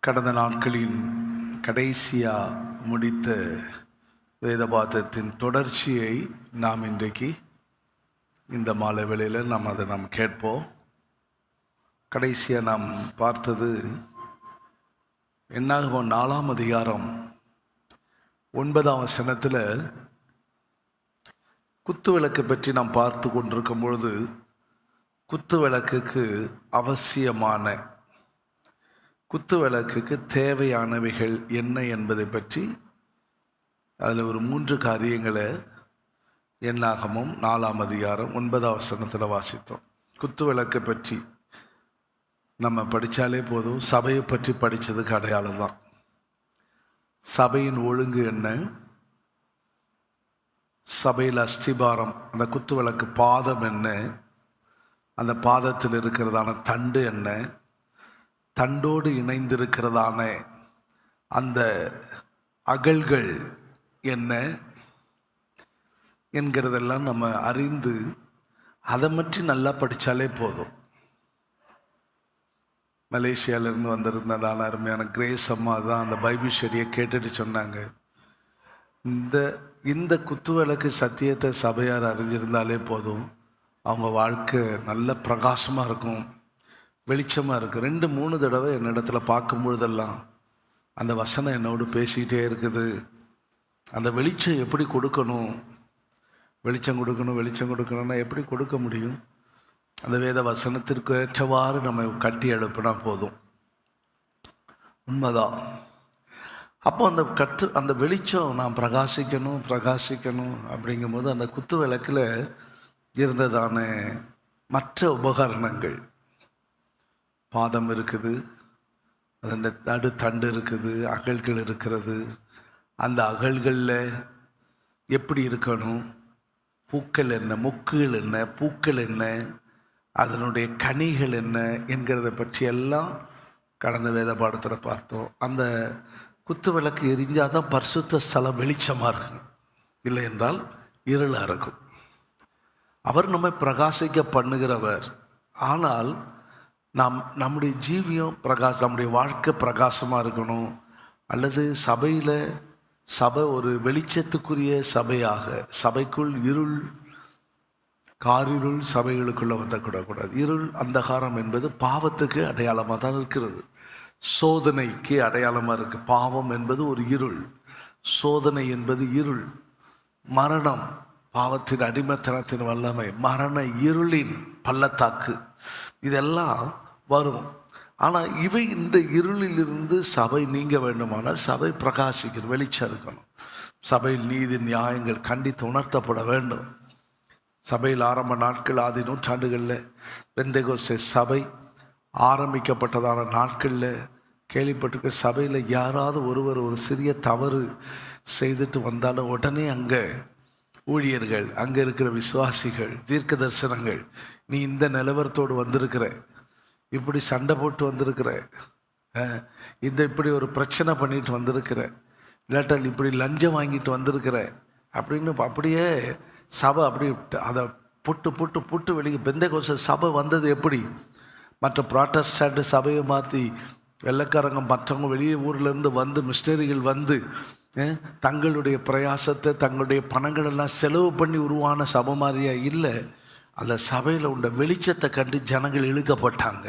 கடந்த நாட்களில் கடைசியாக முடித்த வேதபாதத்தின் தொடர்ச்சியை நாம் இன்றைக்கு இந்த மாலை வேளையில் நாம் கேட்போம். கடைசியாக நாம் பார்த்தது என்னாகமம் 4ஆம் அதிகாரம் 9ஆம் வசனத்தில் குத்துவிளக்கு பற்றி நாம் பார்த்து கொண்டிருக்கும் பொழுது குத்துவிளக்குக்கு அவசியமான குத்துவிளக்குக்கு தேவையானவைகள் என்ன என்பதை பற்றி அதில் ஒரு 3 காரியங்களை என்னாகமம் 4ஆம் அதிகாரம் 9ஆம் வசனத்தில் வாசித்தோம். குத்துவிளக்கை பற்றி நம்ம படித்தாலே போதும். சபையை பற்றி படித்ததுக்கு அடையாளம் தான். சபையின் ஒழுங்கு என்ன, சபையில் அஸ்திபாரம், அந்த குத்துவிளக்கு பாதம் என்ன, அந்த பாதத்தில் இருக்கிறதான தண்டு என்ன, தண்டோடு இணைந்திருக்கிறதான அந்த அகல்கள் என்ன என்கிறதெல்லாம் நம்ம அறிந்து அதை பற்றி நல்லா படித்தாலே போதும். மலேசியாவிலேருந்து வந்திருந்ததான அருமையான கிரேஸ் அம்மா தான் அந்த பைபிள் ஸ்டடியை கேட்டுட்டு சொன்னாங்க, இந்த குத்துவிளக்கு சத்தியத்தை சபையார் அறிஞ்சிருந்தாலே போதும், அவங்க வாழ்க்கை நல்ல பிரகாசமாக இருக்கும், வெளிச்சமாக இருக்கும். 2-3 தடவை என்னிடத்தில் பார்க்கும் பொழுதெல்லாம் அந்த வசனம் என்னோடு பேசிக்கிட்டே இருக்குது. அந்த வெளிச்சம் எப்படி கொடுக்கணும், வெளிச்சம் கொடுக்கணும்னா எப்படி கொடுக்க முடியும்? அந்த வேத வசனத்திற்கு ஏற்றவாறு நம்ம கட்டி எழுப்பினா போதும். உண்மைதான். அப்போ அந்த வெளிச்சம் நான் பிரகாசிக்கணும் அப்படிங்கும்போது அந்த குத்து விளக்கில் இருந்ததான மற்ற உபகரணங்கள், பாதம் இருக்குது, அதன் நடுத்தண்டு இருக்குது, அகல்கள் இருக்கிறது. அந்த அகல்களில் எப்படி இருக்கணும், பூக்கள் என்ன, மொக்குகள் என்ன, பூக்கள் என்ன, அதனுடைய கனிகள் என்ன என்கிறத பற்றி எல்லாம் கடந்த வேத பாடத்தில் பார்த்தோம். அந்த குத்து விளக்கு எரிஞ்சால் தான் பரிசுத்த ஸ்தலம் வெளிச்சமாக இருக்கும், இல்லை என்றால் இருளாக இருக்கும். அவர் நம்மை பிரகாசிக்க பண்ணுகிறவர். ஆனால் நம்முடைய ஜீவியம் நம்முடைய வாழ்க்கை பிரகாசமாக இருக்கணும். அல்லது சபை ஒரு வெளிச்சத்துக்குரிய சபையாக, சபைக்குள் இருள், காரிருள் சபைகளுக்குள்ளே வந்துக்கூடக்கூடாது. இருள், அந்தகாரம் என்பது பாவத்துக்கு அடையாளமாக தான் இருக்கிறது, சோதனைக்கு அடையாளமாக இருக்குது. பாவம் என்பது ஒரு இருள், சோதனை என்பது இருள், மரணம் பாவத்தின் அடிமைத்தனத்தின் வல்லமை, மரண இருளின் பள்ளத்தாக்கு, இதெல்லாம் வரும். ஆனால் இந்த இருளிலிருந்து சபை நீங்க வேண்டுமானால் சபை பிரகாசிக்கணும், வெளிச்சம் இருக்கணும். சபையில் நீதி நியாயங்கள் கண்டித்து உணர்த்தப்பட வேண்டும். சபையில் ஆரம்ப நாட்கள், ஆதி நூற்றாண்டுகளில் பெந்தெகோஸ்தே சபை ஆரம்பிக்கப்பட்டதான நாட்களில் கேள்விப்பட்டிருக்க, சபையில் யாராவது ஒருவர் ஒரு சிறிய தவறு செய்துட்டு வந்தாலும் உடனே அங்கே ஊழியர்கள், அங்கே இருக்கிற விசுவாசிகள், தீர்க்க தரிசனங்கள், நீ இந்த நிலவரத்தோடு வந்திருக்கிற, இப்படி சண்டை போட்டு வந்திருக்கிற, இப்படி ஒரு பிரச்சனை பண்ணிட்டு வந்திருக்கிற, இல்லாட்டால் இப்படி லஞ்சம் வாங்கிட்டு வந்திருக்கிற அப்படின்னு அப்படியே சபை அப்படி அதை புட்டு வெளியே. பெந்தெகோஸ்தே சபை வந்தது எப்படி? மற்ற புராட்டஸ்டன்ட் சபையை மாற்றி வெள்ளைக்காரங்க மற்றவங்க வெளியே ஊர்லேருந்து வந்து மிஷினரிகள் வந்து தங்களுடைய பிரயாசத்தை, தங்களுடைய பணங்களெல்லாம் செலவு பண்ணி உருவான சபை மாதிரியா இல்லை. அந்த சபையில் உள்ள வெளிச்சத்தை கண்டு ஜனங்கள் இழுக்கப்பட்டாங்க.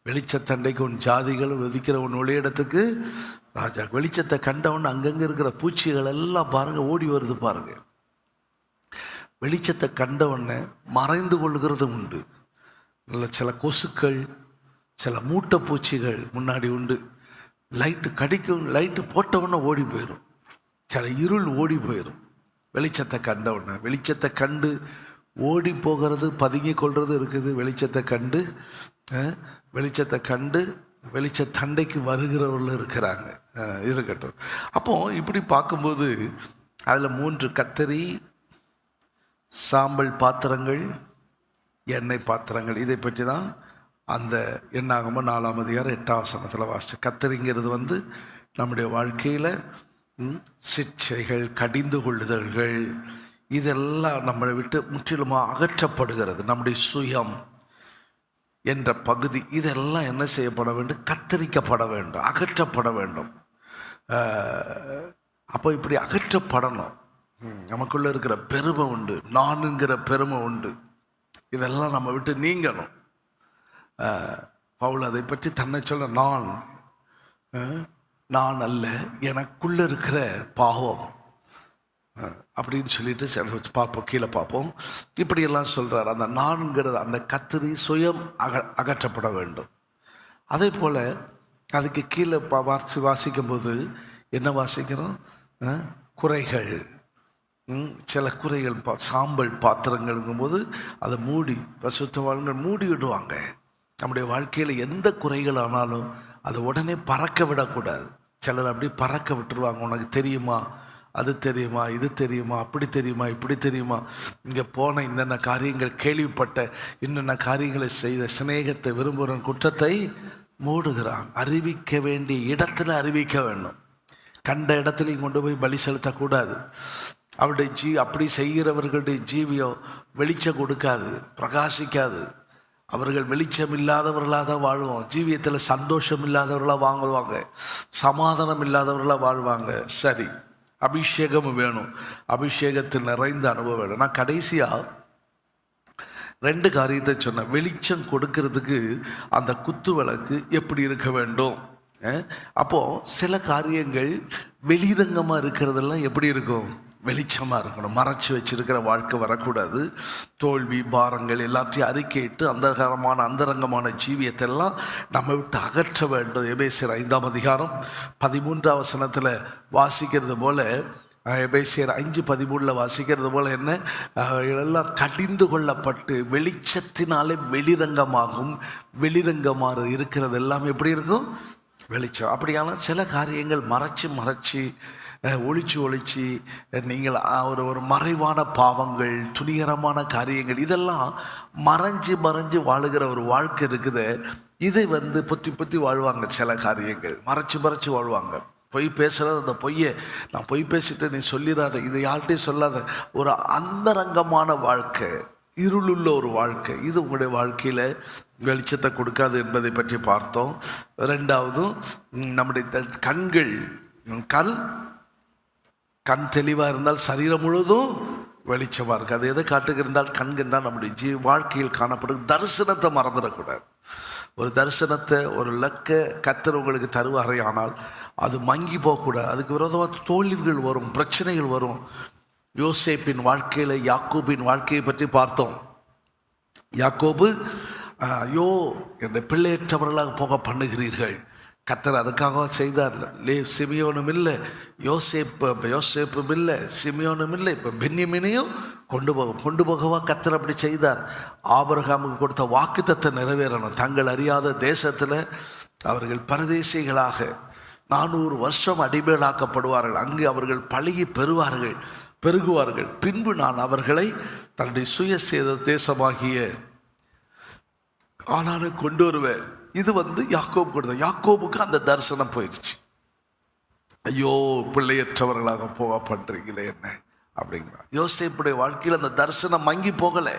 வெளிச்சத்தண்டைக்கு உன் ஜாதிகள் விதிக்கிற உன் இடத்துக்கு ராஜா. வெளிச்சத்தை கண்டவன் அங்கங்கே இருக்கிற பூச்சிகள் எல்லாம் பாருங்கள் ஓடி வருது பாருங்கள். வெளிச்சத்தை கண்டவொடனே மறைந்து கொள்ளுகிறது உண்டு. நல்ல சில கொசுக்கள், சில மூட்டை பூச்சிகள் முன்னாடி உண்டு. லைட்டு கடிக்கும், லைட்டு போட்டவுடனே ஓடி போயிடும். சில இருள் ஓடி போயிடும் வெளிச்சத்தை கண்டவுடனே. வெளிச்சத்தை கண்டு ஓடி போகிறது, பதுங்கி கொள்வது இருக்குது. வெளிச்சத்தை கண்டு வெளிச்சத்தண்டைக்கு வருகிறவர்கள் இருக்கிறாங்க, இருக்கட்டும். அப்போ இப்படி பார்க்கும்போது அதில் 3 கத்தரி, சாம்பல் பாத்திரங்கள், எண்ணெய் பாத்திரங்கள், இதை பற்றி தான் அந்த என்னாகமம் 4ஆம் அதிகாரம் 8ஆம் வசனத்தில் வாசிச்சு. கத்தரிங்கிறது நம்முடைய வாழ்க்கையில் சிற்சைகள், கடிந்து கொள்ளுதல்கள், இதெல்லாம் நம்மளை விட்டு முற்றிலுமாக அகற்றப்படுகிறது. நம்முடைய சுயம், என்ற பகுதி இதெல்லாம் என்ன செய்யப்பட வேண்டும்? கத்தரிக்கப்பட வேண்டும், அகற்றப்பட வேண்டும். அப்போ இப்படி அகற்றப்படணும். நமக்குள்ள இருக்கிற பெருமை உண்டு, நானுங்கிற பெருமை உண்டு, இதெல்லாம் நம்ம விட்டு நீங்கணும். பவுல் அதை பற்றி தன்னை சொல்ல, நான் அல்ல, எனக்குள்ள இருக்கிற பாவம் அப்படின்னு சொல்லிட்டு பார்ப்போம், கீழே பார்ப்போம். இப்படியெல்லாம் சொல்றார். அந்த நான்கிறது அந்த கத்திரி சுயம் அகற்றப்பட வேண்டும். அதே போல அதுக்கு கீழே வாசிக்கும் போது என்ன வாசிக்கிறோம்? குறைகள், சில குறைகள், சாம்பல் பாத்திரங்கள்ங்கும் போது அதை மூடி பரிசுத்தவான்கள் மூடி விடுவாங்க. நம்முடைய வாழ்க்கையில் எந்த குறைகள் ஆனாலும் அதை உடனே பறக்க விடக்கூடாது. சிலர் அப்படி பறக்க விட்டுருவாங்க. உனக்கு தெரியுமா, அது தெரியுமா, இது தெரியுமா, அப்படி தெரியுமா, இப்படி தெரியுமா, இங்கே போன இன்னென்ன காரியங்கள் கேள்விப்பட்ட, இன்னென்ன காரியங்களை செய்த, சிநேகத்தை விரும்புகிறவன் குற்றத்தை மூடுகிறான். அறிவிக்க வேண்டிய இடத்துல அறிவிக்க வேண்டும். கண்ட இடத்துலையும் கொண்டு போய் பலி செலுத்தக்கூடாது. அவருடைய அப்படி செய்கிறவர்களுடைய ஜீவியம் வெளிச்சம் கொடுக்காது, பிரகாசிக்காது. அவர்கள் வெளிச்சம் இல்லாதவர்களாக தான் வாழ்வோம். ஜீவியத்தில் சந்தோஷம் இல்லாதவர்களாக வாங்குவாங்க, சமாதானம் இல்லாதவர்களாக வாழ்வாங்க. சரி, அபிஷேகம் வேணும், அபிஷேகத்தில் நிறைந்த அனுபவம் வேணும். நான் கடைசியாக 2 காரியத்தை சொன்னேன். வெளிச்சம் கொடுக்கறதுக்கு அந்த குத்து விளக்கு எப்படி இருக்க வேண்டும்? அப்போது சில காரியங்கள் வெளிரங்கமாக இருக்கிறதெல்லாம் எப்படி இருக்கும்? வெளிச்சமாக இருக்கணும். மறைச்சி வச்சிருக்கிற வாழ்க்கை வரக்கூடாது. தோல்வி, பாரங்கள் எல்லாத்தையும் அறிக்கையிட்டு அந்தரங்கமான ஜீவியத்தெல்லாம் நம்ம விட்டு அகற்ற வேண்டும். எபேசியர் 5ஆம் அதிகாரம் 13ஆம் வசனத்தில் வாசிக்கிறது போல, எபேசியர் 5:13 வாசிக்கிறது போல என்ன, இதெல்லாம் கடிந்து கொள்ளப்பட்டு வெளிச்சத்தினாலே வெளிரங்கமாகும். வெளிரங்கமாக இருக்கிறது எல்லாம் எப்படி இருக்கும்? வெளிச்சம். அப்படியான சில காரியங்கள் மறைச்சி ஒளிச்சு நீங்கள் ஒரு மறைவான பாவங்கள், துணிகரமான காரியங்கள், இதெல்லாம் மறைஞ்சு வாழுகிற ஒரு வாழ்க்கை இருக்குது. இதை பொத்தி வாழ்வாங்க. சில காரியங்கள் மறைச்சு வாழ்வாங்க. பொய் பேசுகிறது, அந்த பொய்யை நான் பொய் பேசிட்டு நீ சொல்லிடாத, இதை யார்கிட்டையும் சொல்லாத, ஒரு அந்தரங்கமான வாழ்க்கை, இருளுள்ள ஒரு வாழ்க்கை, இது உங்களுடைய வாழ்க்கையில் வெளிச்சத்தை கொடுக்காது என்பதை பற்றி பார்த்தோம். 2வது, நம்முடைய கண்கள், கண் தெளிவாக இருந்தால் சரீரம் முழுவதும் வெளிச்சமாக இருக்குது. அது எதை காட்டுகிறால்? கண்கண்டால் நம்முடைய வாழ்க்கையில் காணப்படும் தரிசனத்தை மறந்துடக்கூடாது. ஒரு தரிசனத்தை, ஒரு இலக்கை கர்த்தர் உங்களுக்கு தருவாரே, ஆனால் அது மங்கி போகக்கூடாது. அதுக்கு விரோதமாக தோல்விகள் வரும், பிரச்சனைகள் வரும். யோசேப்பின் வாழ்க்கையில் யாக்கோபின் வாழ்க்கையை பற்றி பார்த்தோம். யாக்கோபு, ஐயோ என்னை பிள்ளையற்றவர்களாக போக பண்ணுகிறீர்கள், கர்த்தர் அதுக்காக செய்தார். சிமியோனும் இல்லை, யோசேப்பும் இல்லை, சிமியோனும் இல்லை, இப்போ பென்யமீனையும் கொண்டு போகவா கர்த்தர் அப்படி செய்தார்? ஆபிரகாமுக்கு கொடுத்த வாக்குத்தத்தை நிறைவேறணும். தங்கள் அறியாத தேசத்தில் அவர்கள் பரதேசிகளாக 400 வருஷம் அடிமைகளாக்கப்படுவார்கள். அங்கு அவர்கள் பழகி பெருகுவார்கள். பின்பு நான் அவர்களை தன்னுடைய சுயசேத தேசமாகிய கானானை கொண்டு வருவேன். இது யாக்கோபு கொடுத்த. யாக்கோபுக்கு அந்த தரிசனம் போயிடுச்சு. ஐயோ பிள்ளையற்றவர்களாக போக பண்றீங்களே என்ன அப்படிங்கிறான். யோசேப்புடைய வாழ்க்கையில் அந்த தரிசனம் மங்கி போகலை.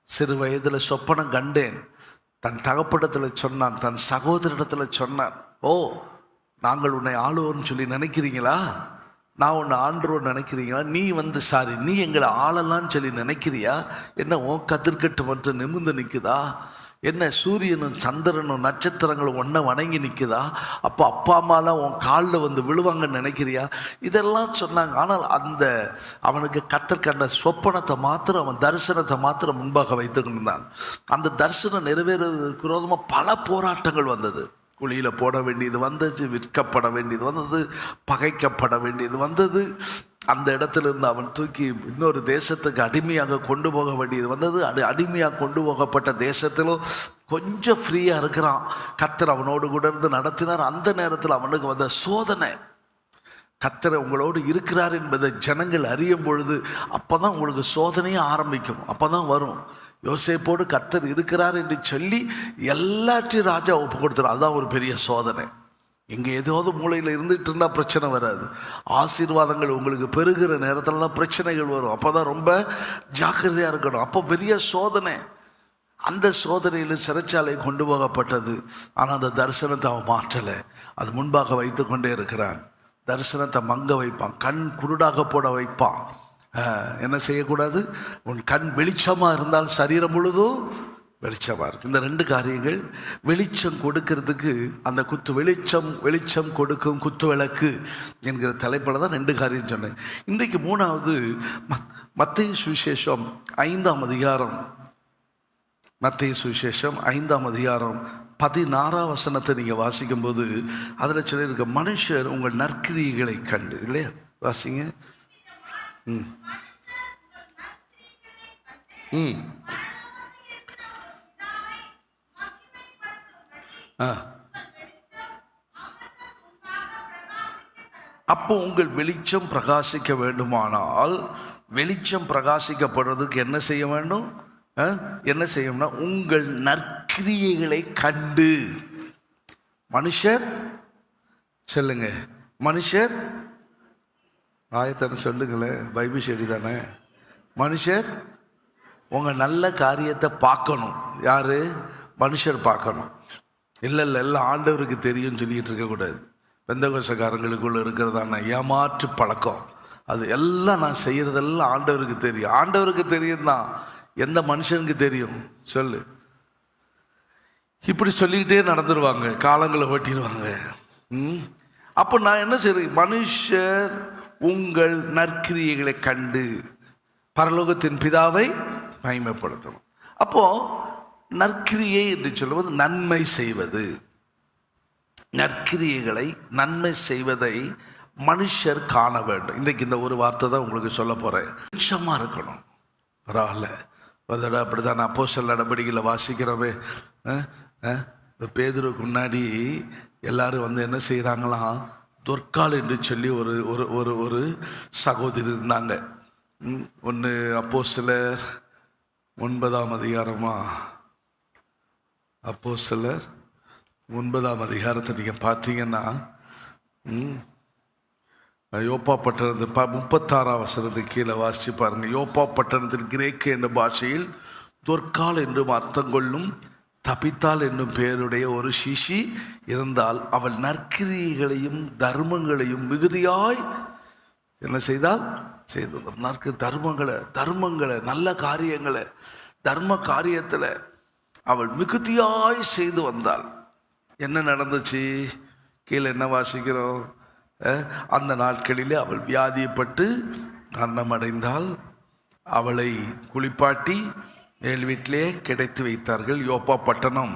சிறு வயதில் சொப்பனம் கண்டேன், தன் தகப்படத்தில் சொன்னான், தன் சகோதரிடத்தில் சொன்னான். ஓ, நாங்கள் உன்னை ஆளுவோன்னு சொல்லி நினைக்கிறீங்களா? நான் உன்னை ஆண்டுவோன்னு நினைக்கிறீங்களா? நீ எங்களை ஆளலான்னு சொல்லி நினைக்கிறியா? என்ன உன் கதிர்கட்டு மட்டும் நிமிர்ந்து நிற்குதா? என்ன சூரியனும் சந்திரனும் நட்சத்திரங்களும் ஒன்றை வணங்கி நிற்குதா? அப்போ அப்பா அம்மாலாம் உன் காலில் விழுவாங்கன்னு நினைக்கிறியா? இதெல்லாம் சொன்னாங்க. ஆனால் அவனுக்கு கர்த்தர் கண்ட சொப்பனத்தை மாத்திரம், அவன் தரிசனத்தை மாத்திரம் முன்பாக வைத்துக்கொண்டிருந்தான். அந்த தரிசனம் நிறைவேறுவதற்கு விரோதமாக பல போராட்டங்கள் வந்தது. குழியில் போட வேண்டியது வந்தது, விற்கப்பட வேண்டியது வந்தது, பகைக்கப்பட வேண்டியது வந்தது. அந்த இடத்துலேருந்து அவன் தூக்கி இன்னொரு தேசத்துக்கு அடிமையாக கொண்டு போக வேண்டியது வந்தது. அடிமையாக கொண்டு போகப்பட்ட தேசத்திலும் கொஞ்சம் ஃப்ரீயாக இருக்கிறான். கர்த்தர் அவனோடு கூட இருந்து நடத்தினார். அந்த நேரத்தில் அவனுக்கு வந்த சோதனை, கர்த்தர் உங்களோடு இருக்கிறார் என்பதை ஜனங்கள் அறியும் பொழுது அப்போ தான் உங்களுக்கு சோதனையே ஆரம்பிக்கும். அப்போ தான் வரும். யோசேப்போடு கர்த்தர் இருக்கிறார் என்று சொல்லி எல்லாத்தையும் ராஜா ஒப்பு கொடுத்துரு. அதுதான் ஒரு பெரிய சோதனை. இங்கே ஏதாவது மூலையில் இருந்துகிட்டு இருந்தால் பிரச்சனை வராது. ஆசீர்வாதங்கள் உங்களுக்கு பெருகிற நேரத்தில் தான் பிரச்சனைகள் வரும். அப்போ தான் ரொம்ப ஜாக்கிரதையாக இருக்கணும். அப்போ பெரிய சோதனை. அந்த சோதனையில் சிறைச்சாலை கொண்டு போகப்பட்டது. ஆனால் அந்த தரிசனத்தை அவன் மாற்றலை. அது முன்பாக வைத்து கொண்டே இருக்கிறான். தரிசனத்தை மங்க வைப்பான், கண் குருடாக போட வைப்பான். என்ன செய்யக்கூடாது? உன் கண் வெளிச்சமாக இருந்தால் சரீரம் முழுதும் வெளிச்சமாக இருக்குது. இந்த ரெண்டு காரியங்கள் வெளிச்சம் கொடுக்கறதுக்கு அந்த வெளிச்சம் கொடுக்கும் குத்து விளக்கு என்கிற தலைப்பில் தான் ரெண்டு காரியம் சொன்னேன். இன்றைக்கு மூணாவது மத்தேயு சுவிசேஷம் 5ஆம் அதிகாரம். மத்தேயு சுவிசேஷம் 5ஆம் அதிகாரம் 16ஆம் வசனத்தை நீங்கள் வாசிக்கும்போது அதில் சொல்லியிருக்க, மனுஷர் உங்கள் நற்கிரியைகளை கண்டு, இல்லையா? வாசிங்க. அப்போ உங்கள் வெளிச்சம் பிரகாசிக்க வேண்டுமானால், வெளிச்சம் பிரகாசிக்கப்படுறதுக்கு என்ன செய்ய வேண்டும்? என்ன செய்யணும்னா, உங்கள் நற்கிரியைகளை கண்டு. மனுஷர் சொல்லுங்க, மனுஷர் ஆயத்தனை சொல்லுங்களேன், பைபிள் செடி தானே. மனுஷர் உங்கள் நல்ல காரியத்தை பார்க்கணும். யாரு? மனுஷர் பார்க்கணும். இல்லை எல்லாம் ஆண்டவருக்கு தெரியும்னு சொல்லிகிட்டு இருக்கக்கூடாது. பெந்தகோசக்காரங்களுக்குள்ள இருக்கிறதான ஏமாற்று பழக்கம். அது எல்லாம் நான் செய்கிறதெல்லாம் ஆண்டவருக்கு தெரியும். ஆண்டவருக்கு தெரியும் தான், எந்த மனுஷனுக்கு தெரியும் சொல்லு? இப்படி சொல்லிக்கிட்டே நடந்துருவாங்க, காலங்களை ஓட்டிடுவாங்க. அப்போ நான் என்ன செய்கிறேன்? மனுஷர் உங்கள் நற்கிரியைகளை கண்டு பரலோகத்தின் பிதாவை மகிமைப்படுத்தணும். அப்போ நற்கிரியை என்று சொல்லுவது நன்மை செய்வது. நற்கிரியைகளை, நன்மை செய்வதை மனுஷர் காண வேண்டும். இன்றைக்கு இந்த ஒரு வார்த்தை தான் உங்களுக்கு சொல்ல போகிறேன். வெளிச்சமாக இருக்கணும். பரவாயில்ல, அதோட அப்படி தான் அப்போஸ்தலர் நடவடிக்கையில் வாசிக்கிறவே. இந்த பேதுருக்கு முன்னாடி எல்லாரும் வந்து என்ன செய்கிறாங்களாம்? தொற்கால் என்று சொல்லி ஒரு ஒரு ஒரு சகோதரி இருந்தாங்க. ஒன்று அப்போஸ்தலர் 9ஆம் அதிகாரமா? அப்போஸ்தலர் 9ஆம் அதிகாரத்தை நீங்கள் பார்த்தீங்கன்னா, யோப்பா பட்டணத்து 36ஆம் வசனத்துக்கு கீழே வாசிச்சு பாருங்கள். யோப்பா பட்டணத்தின் கிரேக்க என்ற பாஷையில் தொற்கால் என்றும் அர்த்தம் கொள்ளும் தபித்தாள் என்னும் பெயருடைய ஒரு சிஷி இருந்தால், அவள் நற்கிரியைகளையும் தர்மங்களையும் மிகுதியாய் என்ன செய்தால்? செய்து தர்மங்களை நல்ல காரியங்களை தர்ம காரியத்தில் அவள் மிகுதியாய் செய்து வந்தாள். என்ன நடந்துச்சு? கீழே என்ன வாசிக்கிறோம்? அந்த நாட்களிலே அவள் வியாதிப்பட்டு மரணமடைந்தால் அவளை குளிப்பாட்டி மேல் வீட்டிலே கிடைத்து வைத்தார்கள். யோப்பா பட்டணம்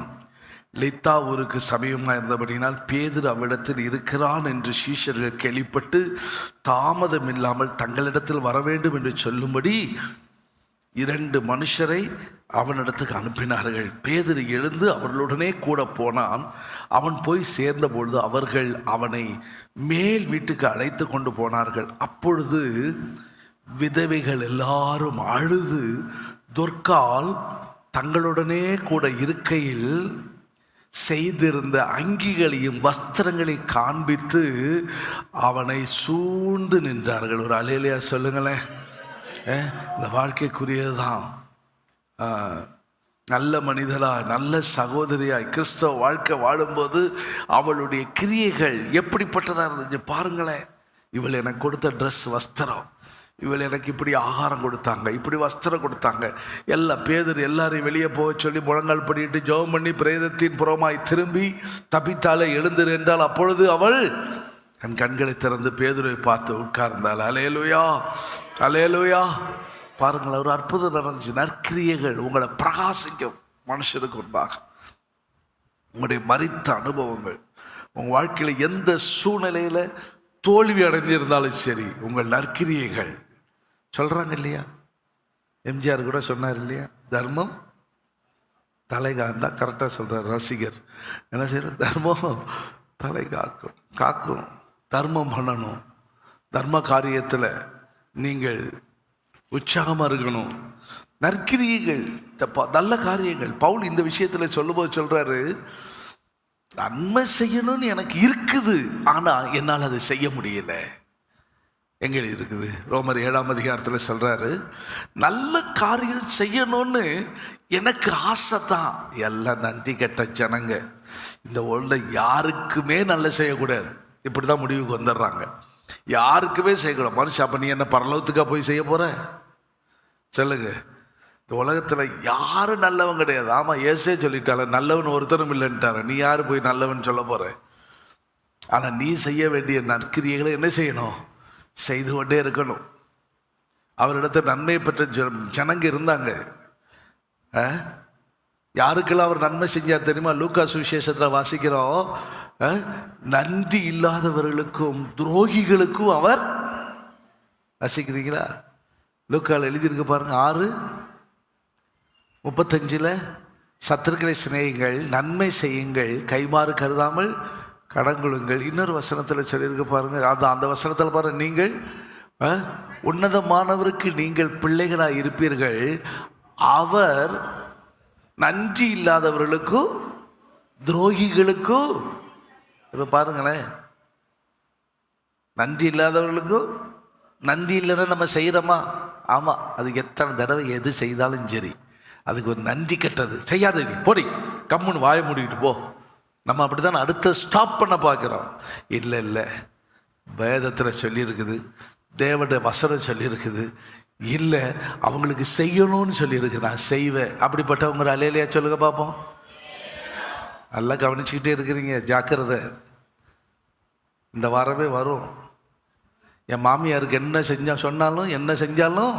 லித்தா ஊருக்கு சமீபமாக இருந்தபடினால் பேதுரு அவ்விடத்தில் இருக்கிறான் என்று சீஷர்கள் கேள்விப்பட்டு தாமதம் இல்லாமல் தங்களிடத்தில் வர வேண்டும் என்று சொல்லும்படி 2 மனுஷரை அவனிடத்துக்கு அனுப்பினார்கள். பேதுரு எழுந்து அவர்களுடனே கூட போனான். அவன் போய் சேர்ந்த பொழுது அவர்கள் அவனை மேல் வீட்டுக்கு அழைத்து கொண்டு போனார்கள். அப்பொழுது விதவைகள் எல்லாரும் அழுது தொற்கால் தங்களுடனே கூட இருக்கையில் செய்திருந்த அங்கிகளையும் வஸ்திரங்களை காண்பித்து அவனை சூழ்ந்து நின்றார்கள். ஒரு அல்லேலூயா சொல்லுங்களேன். இந்த வாழ்க்கைக்குரியது தான். நல்ல மனிதராய், நல்ல சகோதரியாய் கிறிஸ்தவ வாழ்க்கை வாழும்போது அவளுடைய கிரியைகள் எப்படிப்பட்டதாக இருந்துச்சு பாருங்களேன். இவள் எனக்கு கொடுத்த ட்ரெஸ், வஸ்திரம், இவள் எனக்கு இப்படி ஆகாரம் கொடுத்தாங்க, இப்படி வஸ்திரம் கொடுத்தாங்க. பேதர் எல்லாரையும் வெளியே போக சொல்லி முழங்கால் பண்ணிட்டு ஜெபம் பண்ணி பிரேதத்தின் புறமாய் திரும்பி தப்பித்தாலே எழுந்திரு என்றால், அப்பொழுது அவள் என் கண்களை திறந்து பேதுருவை பார்த்து உட்கார்ந்தாள். அல்லேலூயா, அல்லேலூயா. பாருங்கள், ஒரு அற்புதம் நடந்துச்சு. நற்கிரியைகள் உங்களை பிரகாசிக்கும். மனுஷனுக்கு உண்டாக உங்களுடைய மரித்த அனுபவங்கள், உங்கள் வாழ்க்கையில் எந்த சூழ்நிலையில் தோல்வி அடைந்திருந்தாலும் சரி, உங்கள் நற்கிரியைகள் சொல்கிறாங்க இல்லையா? எம்ஜிஆர் கூட சொன்னார் இல்லையா? தர்மம் தலை காந்தா. கரெக்டாக சொல்கிறார் ரசிகர். என்ன செய்யற? தர்மம் தலை காக்கும். தர்மம் பண்ணணும். தர்ம காரியத்தில் நீங்கள் உற்சாகமாக இருக்கணும். நற்கிரியைகள், நல்ல காரியங்கள். பவுல் இந்த விஷயத்தில் சொல்லும்போது சொல்கிறாரு, நன்மை செய்யணும்னு எனக்கு இருக்குது, ஆனால் என்னால் அதை செய்ய முடியல. எங்கே இருக்குது? ரோமர் 7ஆம் அதிகாரத்தில் சொல்கிறாரு, நல்ல காரியம் செய்யணும்னு எனக்கு ஆசை தான். எல்லாம் நன்றி கெட்ட ஜனங்க. இந்த உலகில் யாருக்குமே நல்ல செய்யக்கூடாது, இப்படி தான் முடிவுக்கு வந்துடுறாங்க. யாருக்குமே செய்யக்கூடாது. மனுஷன், அப்போ நீ என்ன பரலோகத்துக்காக போய் செய்ய போகிற? சொல்லுங்க. இந்த உலகத்தில் யாரும் நல்லவன் கிடையாது. ஆமாம், ஏசே சொல்லிட்டால நல்லவன் ஒருத்தரும் இல்லைன்ட்டார. நீ யார் போய் நல்லவன் சொல்ல போகிற? ஆனால் நீ செய்ய வேண்டிய நற்கிரியைகளை என்ன செய்யணும்? செய்து கொண்டே இருக்கணும். அவரிடத்த நன்மை பெற்ற ஜனங்க இருந்தாங்க. யாருக்கெல்லாம் அவர் நன்மை செஞ்சார் தெரியுமா? லூக்கா சுவிசேஷத்தில் வாசிக்கிறோம், நன்றி இல்லாதவர்களுக்கும் துரோகிகளுக்கும் அவர். வாசிக்கிறீங்களா? லூக்காவில் எழுதியிருக்கு பாருங்க, 6:35. சத்துருக்களை சிநேகிங்கள், நன்மை செய்யுங்கள், கைமாறு கருதாமல் கடங்குளுங்கள். இன்னொரு வசனத்தில் சொல்லியிருக்க பாருங்க, அந்த வசனத்தில் பாருங்க, நீங்கள் உன்னதமானவருக்கு நீங்கள் பிள்ளைகளாக இருப்பீர்கள், அவர் நன்றி இல்லாதவர்களுக்கும் துரோகிகளுக்கும். இப்போ பாருங்களேன், நன்றி இல்லாதவர்களுக்கும். நன்றி இல்லைன்னா நம்ம செய்கிறோமா? ஆமாம், அதுக்கு எத்தனை தடவை எது செய்தாலும் சரி, அதுக்கு ஒரு நன்றி கெட்டது செய்யாத, நீ போடி கம்முன்னு வாயை மூடிக்கிட்டு போ. நம்ம அப்படி தான் அடுத்த ஸ்டாப் பண்ண பார்க்குறோம். இல்லை இல்லை, வேதத்தில் சொல்லியிருக்குது, தேவனுடைய வசனம் சொல்லியிருக்குது, இல்லை அவங்களுக்கு செய்யணும்னு சொல்லியிருக்கு, நான் செய்வேன். அப்படிப்பட்டவங்க அலையிலையா சொல்லுங்க பார்ப்போம். நல்லா கவனிச்சுக்கிட்டே இருக்கிறீங்க, ஜாக்கிரதை. இந்த வாரமே வரும். என் மாமியாருக்கு என்ன சொன்னாலும் என்ன செஞ்சாலும்